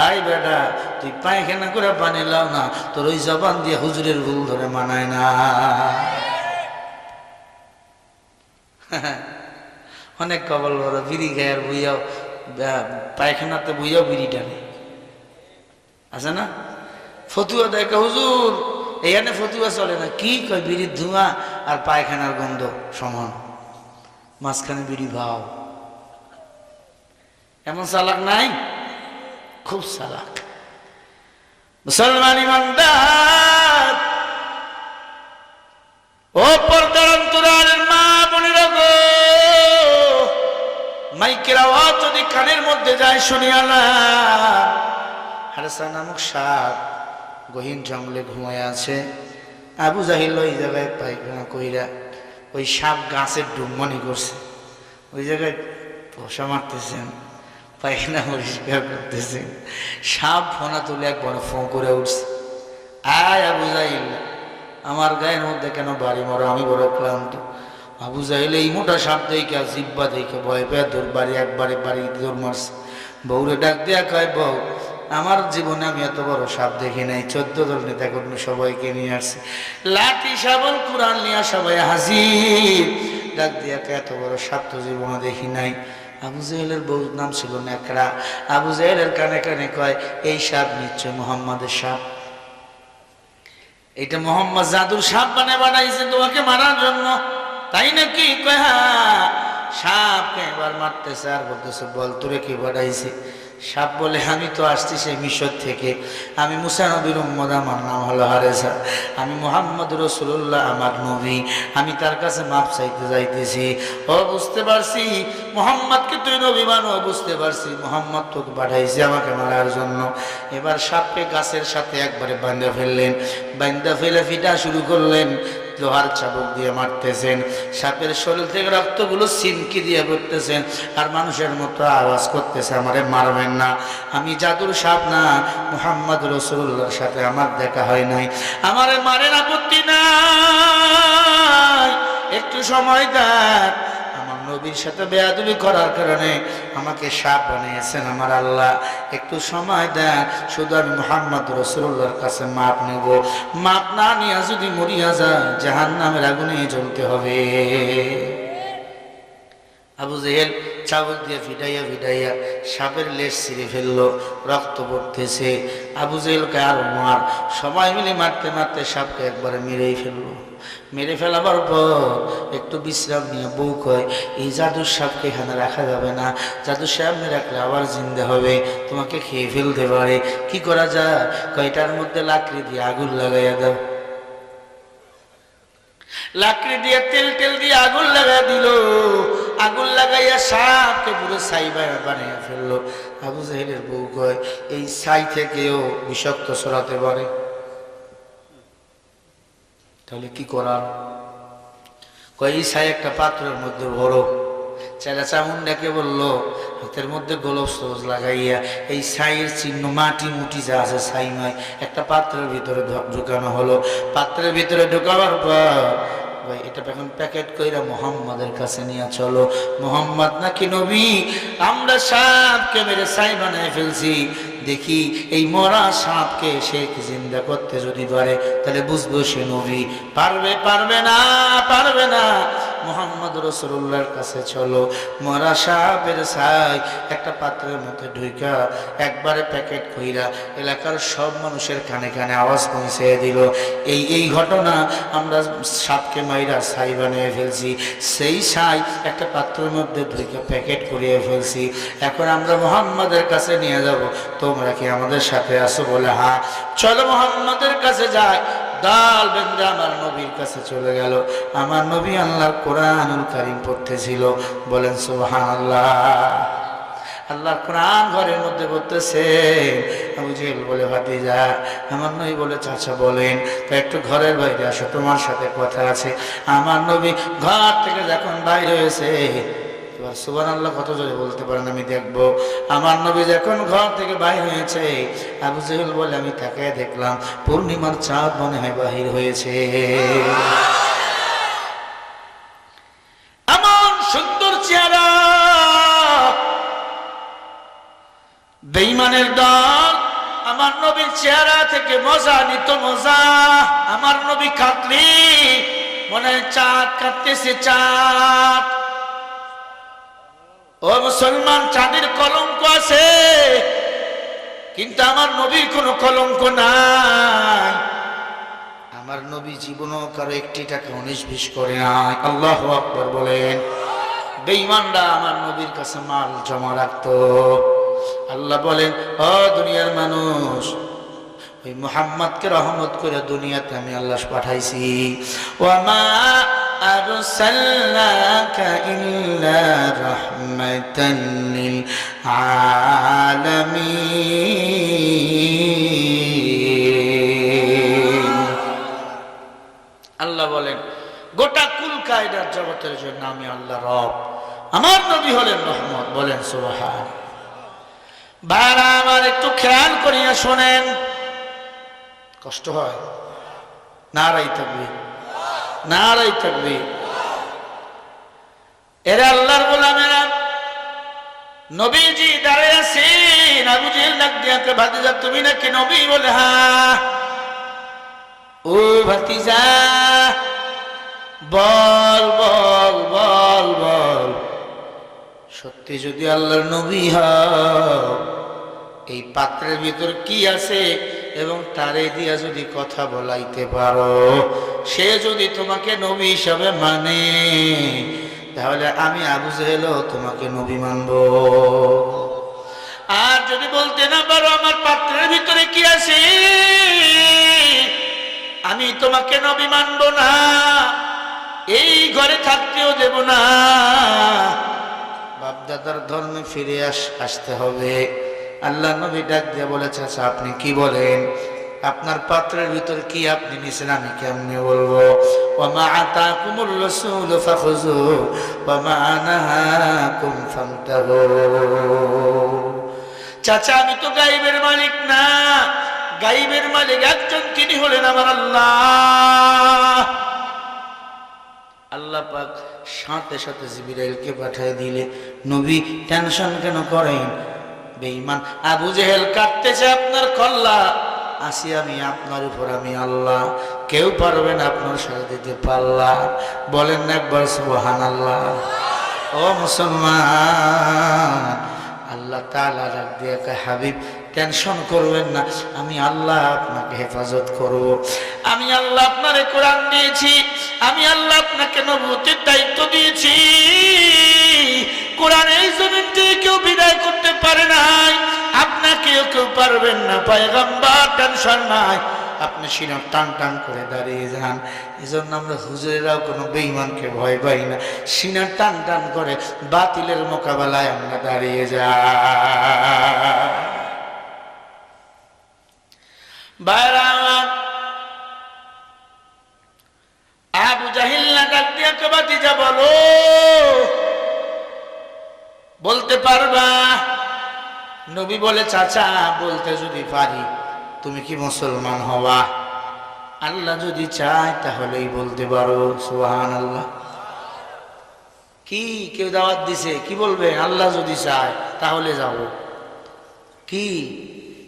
আই বেটা, তুই পায়খানা করে পানি লাও না, তোর ওই জবান দিয়ে হুজুরের ভুল ধরে মানায় না। অনেক কবল বড় বিড়ি খায় আর বইয়াও পায়খানাতে বইয়াও বিড়ি টানে, আছে না? ফতুয়া দেয় হুজুর, এখানে ফতুয়া চলে না। কি কয়? বিড়ির ধোঁয়া আর পায়খানার গন্ধ সমান, মাঝখানে বিড়ি ভাও। এমন চালাক নাই? খুব চালাক মুসলমান ইমানদার। ও পর্দার অন্তরালের মা বোনেরা গো, মাইকের আওয়াজ যদি কানের মধ্যে যায় শুনিয়া না। হারেসা নামক সাপ গহীন জঙ্গলে ঘুমায় আছে। আবু জাহিল ওই জায়গায় পায়খানা কইরা ওই সাপ গাছের ডুব মনে করছে, ওই জায়গায় বসা মারতেছেন, পায়খানা পরিষ্কার করতেছে। সাপ ফোনা তুলে এক বড় ফোঁ করে উঠছে। আয় আবু জাহিল, আমার গায়ের মধ্যে কেন বাড়ি মারো? আমি বড় ক্লান্ত। আবু জাহেল এই মোটা সাপ দেখে জিব্বা দেখে ভয় পেয়ে তোর বাড়ি একবারে বাড়ি তোর মারছে। বউরে ডাক দিয়া কয়, বউ আমার জীবনে আমি এত বড় সাপ দেখি নাই, 14 দল নেতা কর্মী সবাইকে নিয়ে আসছে, লাঠি শাবল কুরআন নিয়ে সবাই হাজির। ডাক দিয়া কয়, এত বড় সাপ তো জীবনে দেখি নাই। আবু জাহেলের বউর নাম ছিল নেকড়া। আবু জাহেলের কানে কানে কয়, এই সাপ নিশ্চয় মুহাম্মাদের সাপ, এটা মোহাম্মদ জাদুর সাপ বানাইছে তোমাকে মারার জন্য, তাই নাকি? কয় হ্যাঁ। সাপকে এবার মারতেছে আর বলতেছে, বল তোরে কি বানাইছে? সাপ বলে, আমি তো আসছি সেই মিশর থেকে, আমি মুসা নবীর উম্মত, আমার নাম হলো হারেসা, আমি মুহাম্মদ রাসূলুল্লাহ আমার নবী, আমি তার কাছে মাপ চাইতে যাইতেছি। ও বুঝতে পারছি মুহাম্মদকে তুই নবী মানো, বুঝতে পারছি মুহাম্মদ তোকে পাঠাইছে আমাকে মারার জন্য। এবার সাপকে গাছের সাথে একবারে বাঁধা ফেললেন, বাঁধা ফেলে ফিটা শুরু করলেন, লোহার চাবুক দিয়ে মারতেছেন, সাপের শরীর থেকে রক্তগুলো সিমকি দিয়ে পড়তেছেন, আর মানুষের মতো আওয়াজ করতেছে, আমারে মারবেন না, আমি জাদুর সাপ না, মুহাম্মদ রাসূলুল্লাহর সাথে আমার দেখা হয় নাই, আমারে মারেন, আপত্তি নাই, একটু সময় দেন, আমার নবীর সাথে বেয়াদবি করার কারণে আমাকে সাপ বানিয়েছেন আমার আল্লাহ, একটু সময় দেন, শুধু আমি মুহাম্মদ রাসূলুল্লাহর কাছে মাপ নেব, মাপ না নিয়ে যদি মরিয়া যায় জাহান্নামের আগুনে জ্বলতে হবে। আবু জেহেল চাবুক দিয়ে ফিটাইয়া ফিটাইয়া সাপের লেজ ছিঁড়ে ফেললো, রক্ত পড়তেছে। আবু জেহেলকে আরো মার, সবাই মিলে মারতে মারতে সাপকে একবারে মেরেই ফেললো। মেরে ফেলাবার পর একটু বিশ্রাম নিয়ে বউ কয়, এই জাদুর সাপকে এখানে রাখা যাবে না, জাদুর সামনে রাখলে আবার জিন্দা হবে, তোমাকে খেয়ে ফেলতে পারে, কি করা যায়? কয়টার মধ্যে লাকড়ি দিয়ে আগুন লাগাইয়া দাও। লাকড়ি দিয়ে তেল টেল দিয়ে আগুন লাগাই দিল, আগুন লাগাইয়া সাপকে পুরো ছাই বানিয়ে ফেললো। আবু জাহেলের বউ কয়, এই ছাই থেকেও বিষাক্ত ছড়াতে পারে, তাহলে কি করার? কয় এই ছাই একটা পাত্রের মধ্যে ভরো। চেলা চামুন্ডাকে বললো, হাতের মধ্যে গোলস টোলস লাগাইয়া এই ছাইয়ের চিহ্ন মাটি মুটি যা আছে ছাইময় একটা পাত্রের ভিতরে ঢুকানো হলো। পাত্রের ভিতরে ঢুকাবার পর এটা এখন প্যাকেট কইরা মুহাম্মাদের কাছে নিয়ে চলো, মুহাম্মদ নাকি নবী, আমরা সাপকে মেরে ছাই বানায় ফেলছি, দেখি এই মরা সাপকে সে জিন্দা করতে যদি পারে তাহলে বুঝবো সে নবী। পারবে? পারবে না, পারবে না। মুহাম্মদ রাসূলুল্লাহর কাছে চলো, মরা সাপের ছাই একটা পাত্রের মধ্যে ঢুকা একবারে প্যাকেট কইরা এলাকার সব মানুষের কানে কানে আওয়াজ পৌঁছে দিল, এই ঘটনা, আমরা সাপকে মাইরা ছাই বানিয়ে ফেলছি, সেই ছাই একটা পাত্রের মধ্যে ঢুকে প্যাকেট করিয়ে ফেলছি, এখন আমরা মুহাম্মাদের কাছে নিয়ে যাব, তোমরা কি আমাদের সাথে আসো? বলে হ্যাঁ, চলো মুহাম্মাদের কাছে যাই। দাল বেঁধে আমার নবীর কাছে চলে গেল। আমার নবী আল্লাহর কোরআনুল কারীম পড়তেছিল, বলেন সুবহানাল্লাহ। আল্লাহর কোরআন ঘরের মধ্যে পড়তেছে। আবু জেহেল বলে, ভাতিজা। আমার নবী বলে, চাচা বলেন। তো একটু ঘরের বাইরে আসো, তোমার সাথে কথা আছে। আমার নবী ঘর থেকে যখন বাইরে হয়েছে, এবার সুবহানাল্লাহ কত জোরে বলতে পারেন আমি দেখবো। আমার নবী যখন ঘর থেকে বাইর হয়েছে, আবু জেহেল বলে, আমি তাকায় দেখলাম পূর্ণিমার চাঁদ মনে হয় বাহির হয়েছে। এমন সুন্দর চেহারা, বেঈমানের দল আমার নবীর চেহারা থেকে মজা নিত, মজা। আমার নবী কাঁদলি, মনে হয় চাঁদ কাঁদতেছে, চাঁদ। ও মুসলমান, চাঁদের কলঙ্ক আছে, কিন্তু আমার নবীর কোনো কলঙ্ক নাই। আমার নবী জীবনও কারো একটি টাকা 19-20 করে নাই। আল্লাহু আকবার বলেন। বেঈমানরা আমার নবীর কাছে মাল জমা রাখতো। আল্লাহ বলেন, ও দুনিয়ার মানুষ, ওই মুহাম্মদকে রহমত করে দুনিয়াতে আমি আল্লাহ পাঠাইছি। ওয়ামা আরসালনাকা ইল্লা রাহমাতান লিল আলামিন। আল্লাহ বলেন, গোটা কুল কায়দার জগতের জন্য আমি আল্লাহ রব, আমার নবী হলেন রহমত। বলেন সুবহান। ভাইরা আমার, একটু খেয়াল করিয়া শোনেন, কষ্ট হয়। নারাই তাকবীর, নারাই তাকবীর। এরা আল্লাহর গোলামেরা, নবীজি দাঁড়িয়ে আছেন, আবু জেহেল ডাক দিয়ে ভাতিজা তুমি নাকি নবী? বলে হ্যাঁ। ও ভাতিজা বল বল বল বল, সত্যি যদি আল্লাহর নবী হও, এই পাত্রের ভিতর কি আছে এবং তারে দিয়া যদি কথা বলাইতে পারো, সে যদি তোমাকে নবী হিসাবে মানে, তাহলে আমি আবু জেহেলও তোমাকে নবী মানব। আর যদি বলতে না পারো আমার পাত্রের ভিতরে কি আছে, আমি তোমাকে নবী মানব না, এই ঘরে থাকতেও দেব না, বাপদাদার ধর্মে ফিরে আসতে হবে। আল্লাহ নবী ডাক দিয়ে বলেছে, আচ্ছা আপনি কি বলেন, আপনার পাত্রের ভিতর কি আপনি নিছেন আমি কেমনে বলবো? ওয়ামা আতাকুমুর রাসূল ফাখুযু ওয়ামা নাহাকুম ফান্তাহু। চাচা আমি তো গায়েবের মালিক না, গায়েবের মালিক একজন, তিনি হলেন আমার আল্লাহ। আল্লাহ পাক সাথে সাথে জিবরাইলকে পাঠিয়ে দিলে, নবী টেনশন কেন করেন? বেঈমান আবু জেহেল কাটতেছে আপনার কল্লা, আসি আমি আপনার উপর, আমি আল্লাহ, কেউ পারবে না আপনার সাথে দিতে পাল্লা। বলেন না একবার সুবহানাল্লাহ। ও মুসলমান, আল্লাহ তাআলা ডাক দিয়ে কয়, হাবিব টেনশন করবেন না, আমি আল্লাহ আপনাকে হেফাজত করব, আমি আল্লাহ আপনারে কোরআন দিয়েছি, আমি আল্লাহ আপনাকে নবুয়তের দায়িত্ব দিয়েছি। কোরআন এই জমিন থেকে কেউ বিদায় করতে পারে নাই, আপনাকেও কেউ পারবেন না। পয়গম্বর টেনশন নাই, আপনি সিনা টান টান করে দাঁড়িয়ে যান। এই জন্য আমরা হুজুরেরাও কোনো বেঈমানকে ভয় পাই না, সিনা টান টান করে বাতিলের মোকাবেলায় আমরা দাঁড়িয়ে যাই। বাইরা আবু জাহিল না ডাক দিয়ে ভাতিজা বলো, বলতে পারবা? নবী বলে, চাচা বলতে যদি পারি, তুমি কি মুসলমান হবা? আল্লাহ যদি চায় তাহলেই বলতে পারো। সুবহানাল্লাহ। কি কেউ দাওয়াত দিছে, কি বলবে? আল্লাহ যদি চায় তাহলে যাব, কি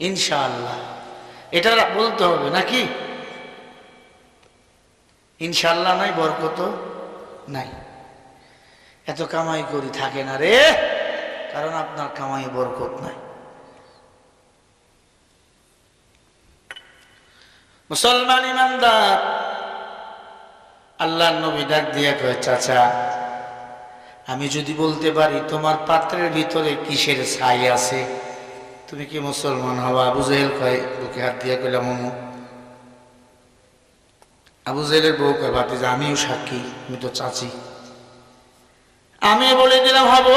ইনশাআল্লাহ, এটা বলতে হবে নাকি? ইনশাআল্লাহ নাই, বরকত নাই। এত কামাই করি থাকে না রে, কারণ আপনার কামাই বরকত নাই। মুসলমান ইমানদার, আল্লাহর নবী ডাক দিয়ে কয়, চাচা আমি যদি বলতে পারি তোমার পাত্রের ভিতরে কিসের ছাই আছে, তুমি কি মুসলমান হবা? আবু জেহেল কয়, বুকে হাত দিয়ে কইলাম মমু। আবু জেহেলের বউ কয়, ভাতিজা আমিও সাক্ষী, আমি তো চাচি, আমি বলে দিলাম হব।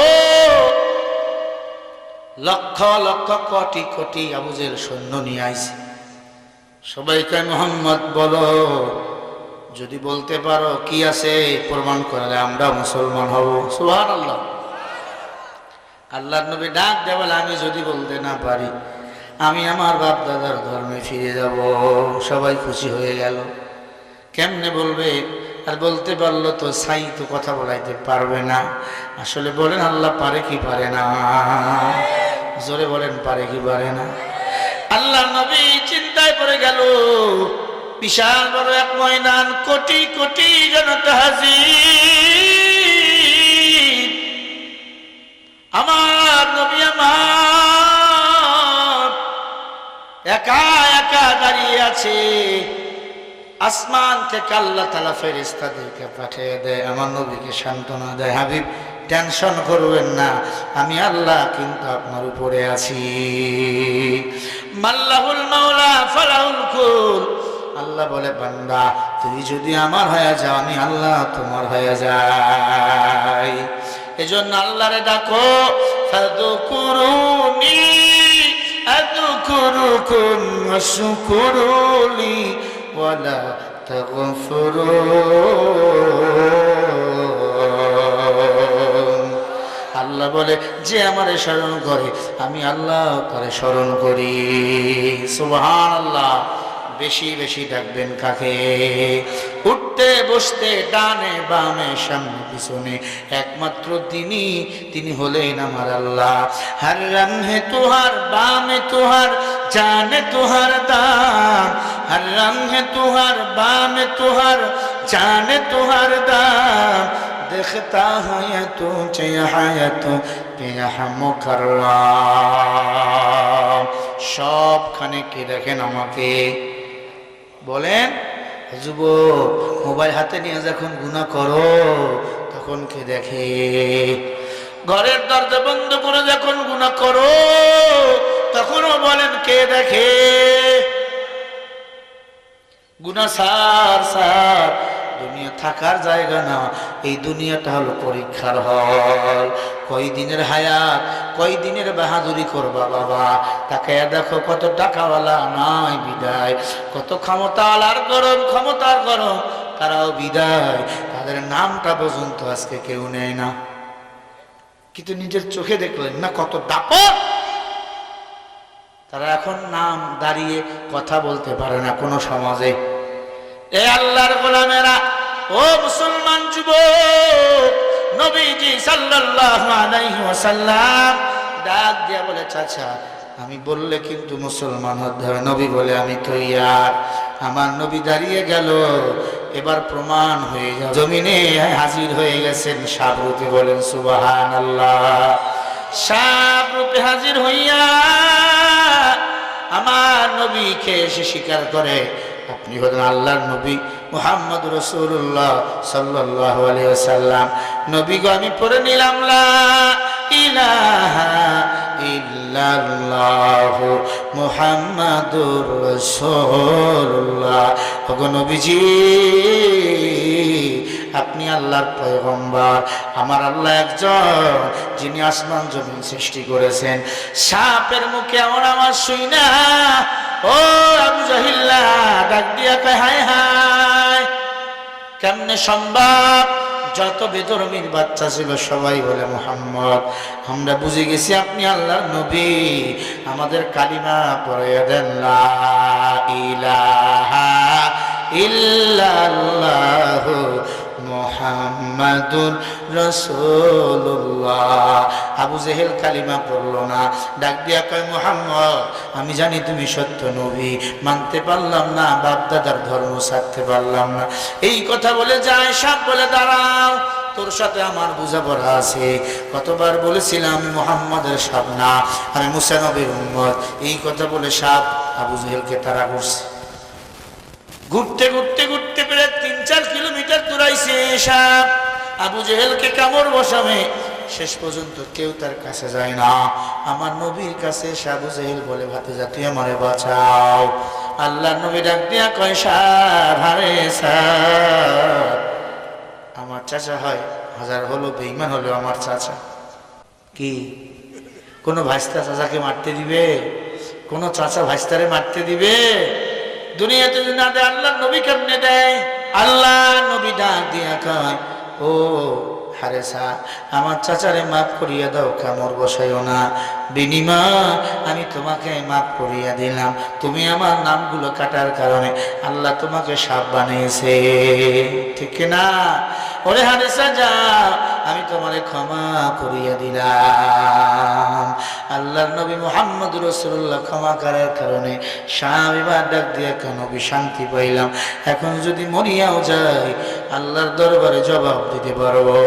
লক্ষ লক্ষ কোটি কোটি আবু জেহেল সৈন্য নিয়ে আইছে, সবাই কয় মুহাম্মদ বলো, যদি বলতে পারো কি আছে প্রমাণ করলে আমরা মুসলমান হব। সুবহানাল্লাহ। আল্লাহর নবী ডাক দেয় বলে, আমি যদি বলতে না পারি, আমি আমার বাপ দাদার ধর্মে ফিরে যাব। সবাই খুশি হয়ে গেল। কেমনে বলবে? আর বলতে পারলো তো সাই তো কথা বলাইতে পারবে না। আসলে বলেন আল্লাহ পারে কি পারে না? জোরে বলেন পারে কি পারে না? আল্লাহ নবী চিন্তায় পড়ে গেল। বিশাল বড় এক ময়দান, কোটি কোটি জনতা হাজির। আমার নবী আমার একা একা দাঁড়িয়ে আছে। আসমান থেকে আল্লাহ তাআলা ফেরেশতাদেরকে পাঠিয়ে দেয়, আমার নবীকে সান্ত্বনা দেয়, হাবিব টেনশন করবেন না, আমি আল্লাহ কিন্তু আপনার উপরে আছি। মাল্লাহুল মাওলা ফালাহুল কুল। আল্লাহ বলে, বান্দা তুই যদি আমার হয়ে যাও, আমি আল্লাহ তোমার হয়ে যাই। এজন্য আল্লাহরে ডাকো, ফাযকুরুনি আযকুরুকুম ওয়াশকুরুলি ওয়ালা তাগফিরুন। আল্লাহ বলে, যে আমারে স্মরণ করে আমি আল্লাহ তারে স্মরণ করি। সুবহানাল্লাহ। বেশি বেশি ডাকবেন কাকে? উঠতে বসতে ডানে বামে সামনে পিছনে একমাত্র তিনি হলেন আমার আল্লাহ। হর রং হে তুহার বামে তুহার জানে তুহার দাম, হর রং হে তুহার বামে তুহার জানে তুহার দাম, দেখতা है तू चाहे तू यहाँ मुकर्रम। সবখানে কে দেখেন আমাকে? বলেন যুবক, মোবাইল হাতে নিয়ে যখন গুনাহ করো তখন কে দেখে? ঘরের দরজা বন্ধ করে যখন গুনাহ করো তখনও বলেন কে দেখে? গুনাহ সার দুনিয়া থাকার জায়গা না, এই দুনিয়াটা হলো পরীক্ষার হল। কয়দিনের হায়াত, কয়দিনের বাহাদুরি করবা বাবা? তাকে দেখো কত টাকাওয়ালা নাই বিদায়, কত ক্ষমতাওয়ালার ক্ষমতার গরম তারাও বিদায়, তাদের নামটা পর্যন্ত আজকে কেউ নেয় না। কিন্তু নিজের চোখে দেখলেন না কত দাপট, তারা এখন নাম দাঁড়িয়ে কথা বলতে পারে না কোনো সমাজে। এ আল্লাহর গোলামেরা, ও মুসলমান যুবক, নবীজি সাল্লাল্লাহু আলাইহি ওয়াসাল্লাম ডাক দিয়া বলে, চাচা আমি বললে কিন্তু মুসলমান হতে হবে। নবী বলে, আমি তৈয়ার। আমার নবী দাঁড়িয়ে গেল, এবার প্রমাণ হয়ে যাবে। জমিনে হাজির হয়ে গেছেন সাপ রূপে, বলেন সুবহানাল্লাহ। সাপ রূপে হাজির হইয়া আমার নবীকে এসে স্বীকার করে, আপনি হলেন আল্লাহর নবী মুহাম্মদ রাসূলুল্লাহ সাল্লাল্লাহু আলাইহি ওয়াসাল্লাম। নবী গো, আমি পড়ে নিলাম লা ইলাহা ইল্লাল্লাহু মুহাম্মাদুর রাসূলুল্লাহ। ওগো নবীজি, আপনি আল্লাহর পয়গম্বর। আমার আল্লাহ একজন, যিনি আসমান জমিন সৃষ্টি করেছেন। সাপের মুখে আমার শুই না, ও আবু জাহিল্লা ডাক দিয়া কয়, হায় হায়, কেমনে সম্ভব? যত বেধর্মীর বাচ্চা ছিল সবাই বলে মুহাম্মদ। আমরা বুঝে গেছি আপনি আল্লাহর নবী, আমাদের কালিমা পড়াইয়া দেন, লা ইলাহা ইল্লাল্লাহু মুহাম্মাদুর রাসূলুল্লাহ। আবু জেহেল কালিমা পড়লো না, ডাক দিয়া কয়, মুহাম্মদ আমি জানি তুমি সত্য নবী, মানতে পারলাম না, বাপ দাদার ধর্ম ছাড়তে পারলাম না। এই কথা বলে যায়, সাপ বলে, দাঁড়াও, তোর সাথে আমার বোঝাপড়া আছে। কতবার বলেছিলাম আমি মুহাম্মদের সাপ না, আমি মুসা নবীর উম্মত। এই কথা বলে সাপ আবু জেহেলকে তাড়া করছে। ঘুরতে ঘুরতে ঘুরতে প্রায় 3-4 কিলোমিটার দূরাইছে সাপ, আবু জেহেলকে কামড় বসাবে। শেষ পর্যন্ত কেউ তার কাছে যায় না। আমার নবীর কাছে আবু জেহেল বলে, ভাতিজা তুই আমারে বাঁচাও। আল্লাহ নবী ডাক দিয়া কয়, সার হারে সার, আমার চাচা হয়, হাজার হলো বেঈমান হলো আমার চাচা। কি কোনো ভাইস্তা চাচাকে মারতে দিবে? কোনো চাচা ভাইস্তারে মারতে দিবে? দুনিয়াতে যদি না দেয়, আল্লাহ নবী কেমনে দেয়? আল্লাহ নবী ডাক দিয়া কয়, ও হারেসা, আমার চাচারে মাফ করিয়া দাও, কামড় বসাইও না। বিনিময় আমি তোমাকে মাফ করিয়া দিলাম। তুমি আমার নামগুলো কাটার কারণে আল্লাহ তোমাকে সাপ বানিয়েছে, ঠিক না? ওরে হারেসা যা, আমি তোমারে ক্ষমা করিয়া দিলাম। আল্লাহর নবী মুহাম্মদ রাসূলুল্লাহ ক্ষমা করার কারণে সাপ এবার ডাক দিয়ে, নবী শান্তি পাইলাম। এখন যদি মরিয়াও যাই, আল্লাহর দরবারে জবাব দিতে পারবো।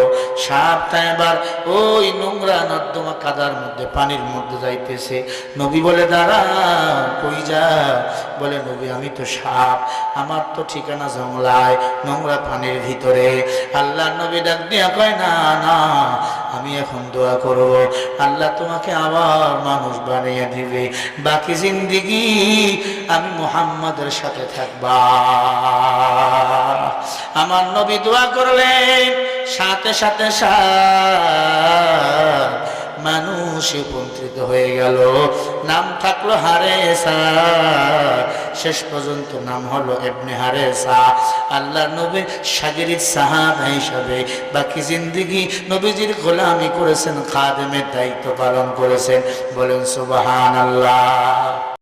সাপটা এবার ওই নোংরা নর্দমা কাদার মধ্যে, পানির মধ্যে যাইতেছে। নবী বলে, দাঁড়া, কই যা? বলে, নবী আমি তো সাপ, আমার তো ঠিকানা জংলায়, নোংরা পানির ভিতরে। আল্লাহ নবী ডাক দিয়া কয়, না না, আমি এখন দোয়া করব, আল্লাহ তোমাকে আবার মানুষ বানিয়ে দিবে, বাকি জিন্দেগি আমি মুহাম্মাদের সাথে থাকবা। আমার নবী দোয়া করলেন, সাথে সাথে মানুষ উপকৃত হয়ে গেল। নাম থাকলো হারেসা, শেষ পর্যন্ত নাম হলো ইবনে হারেসা। আল্লাহ নবী শাগিরিদ সাহাবা হিসাবে বাকি জিন্দেগি নবীজির গোলামি করেছেন, খাদেমের দায়িত্ব পালন করেছেন। বলেন সুবহানাল্লাহ।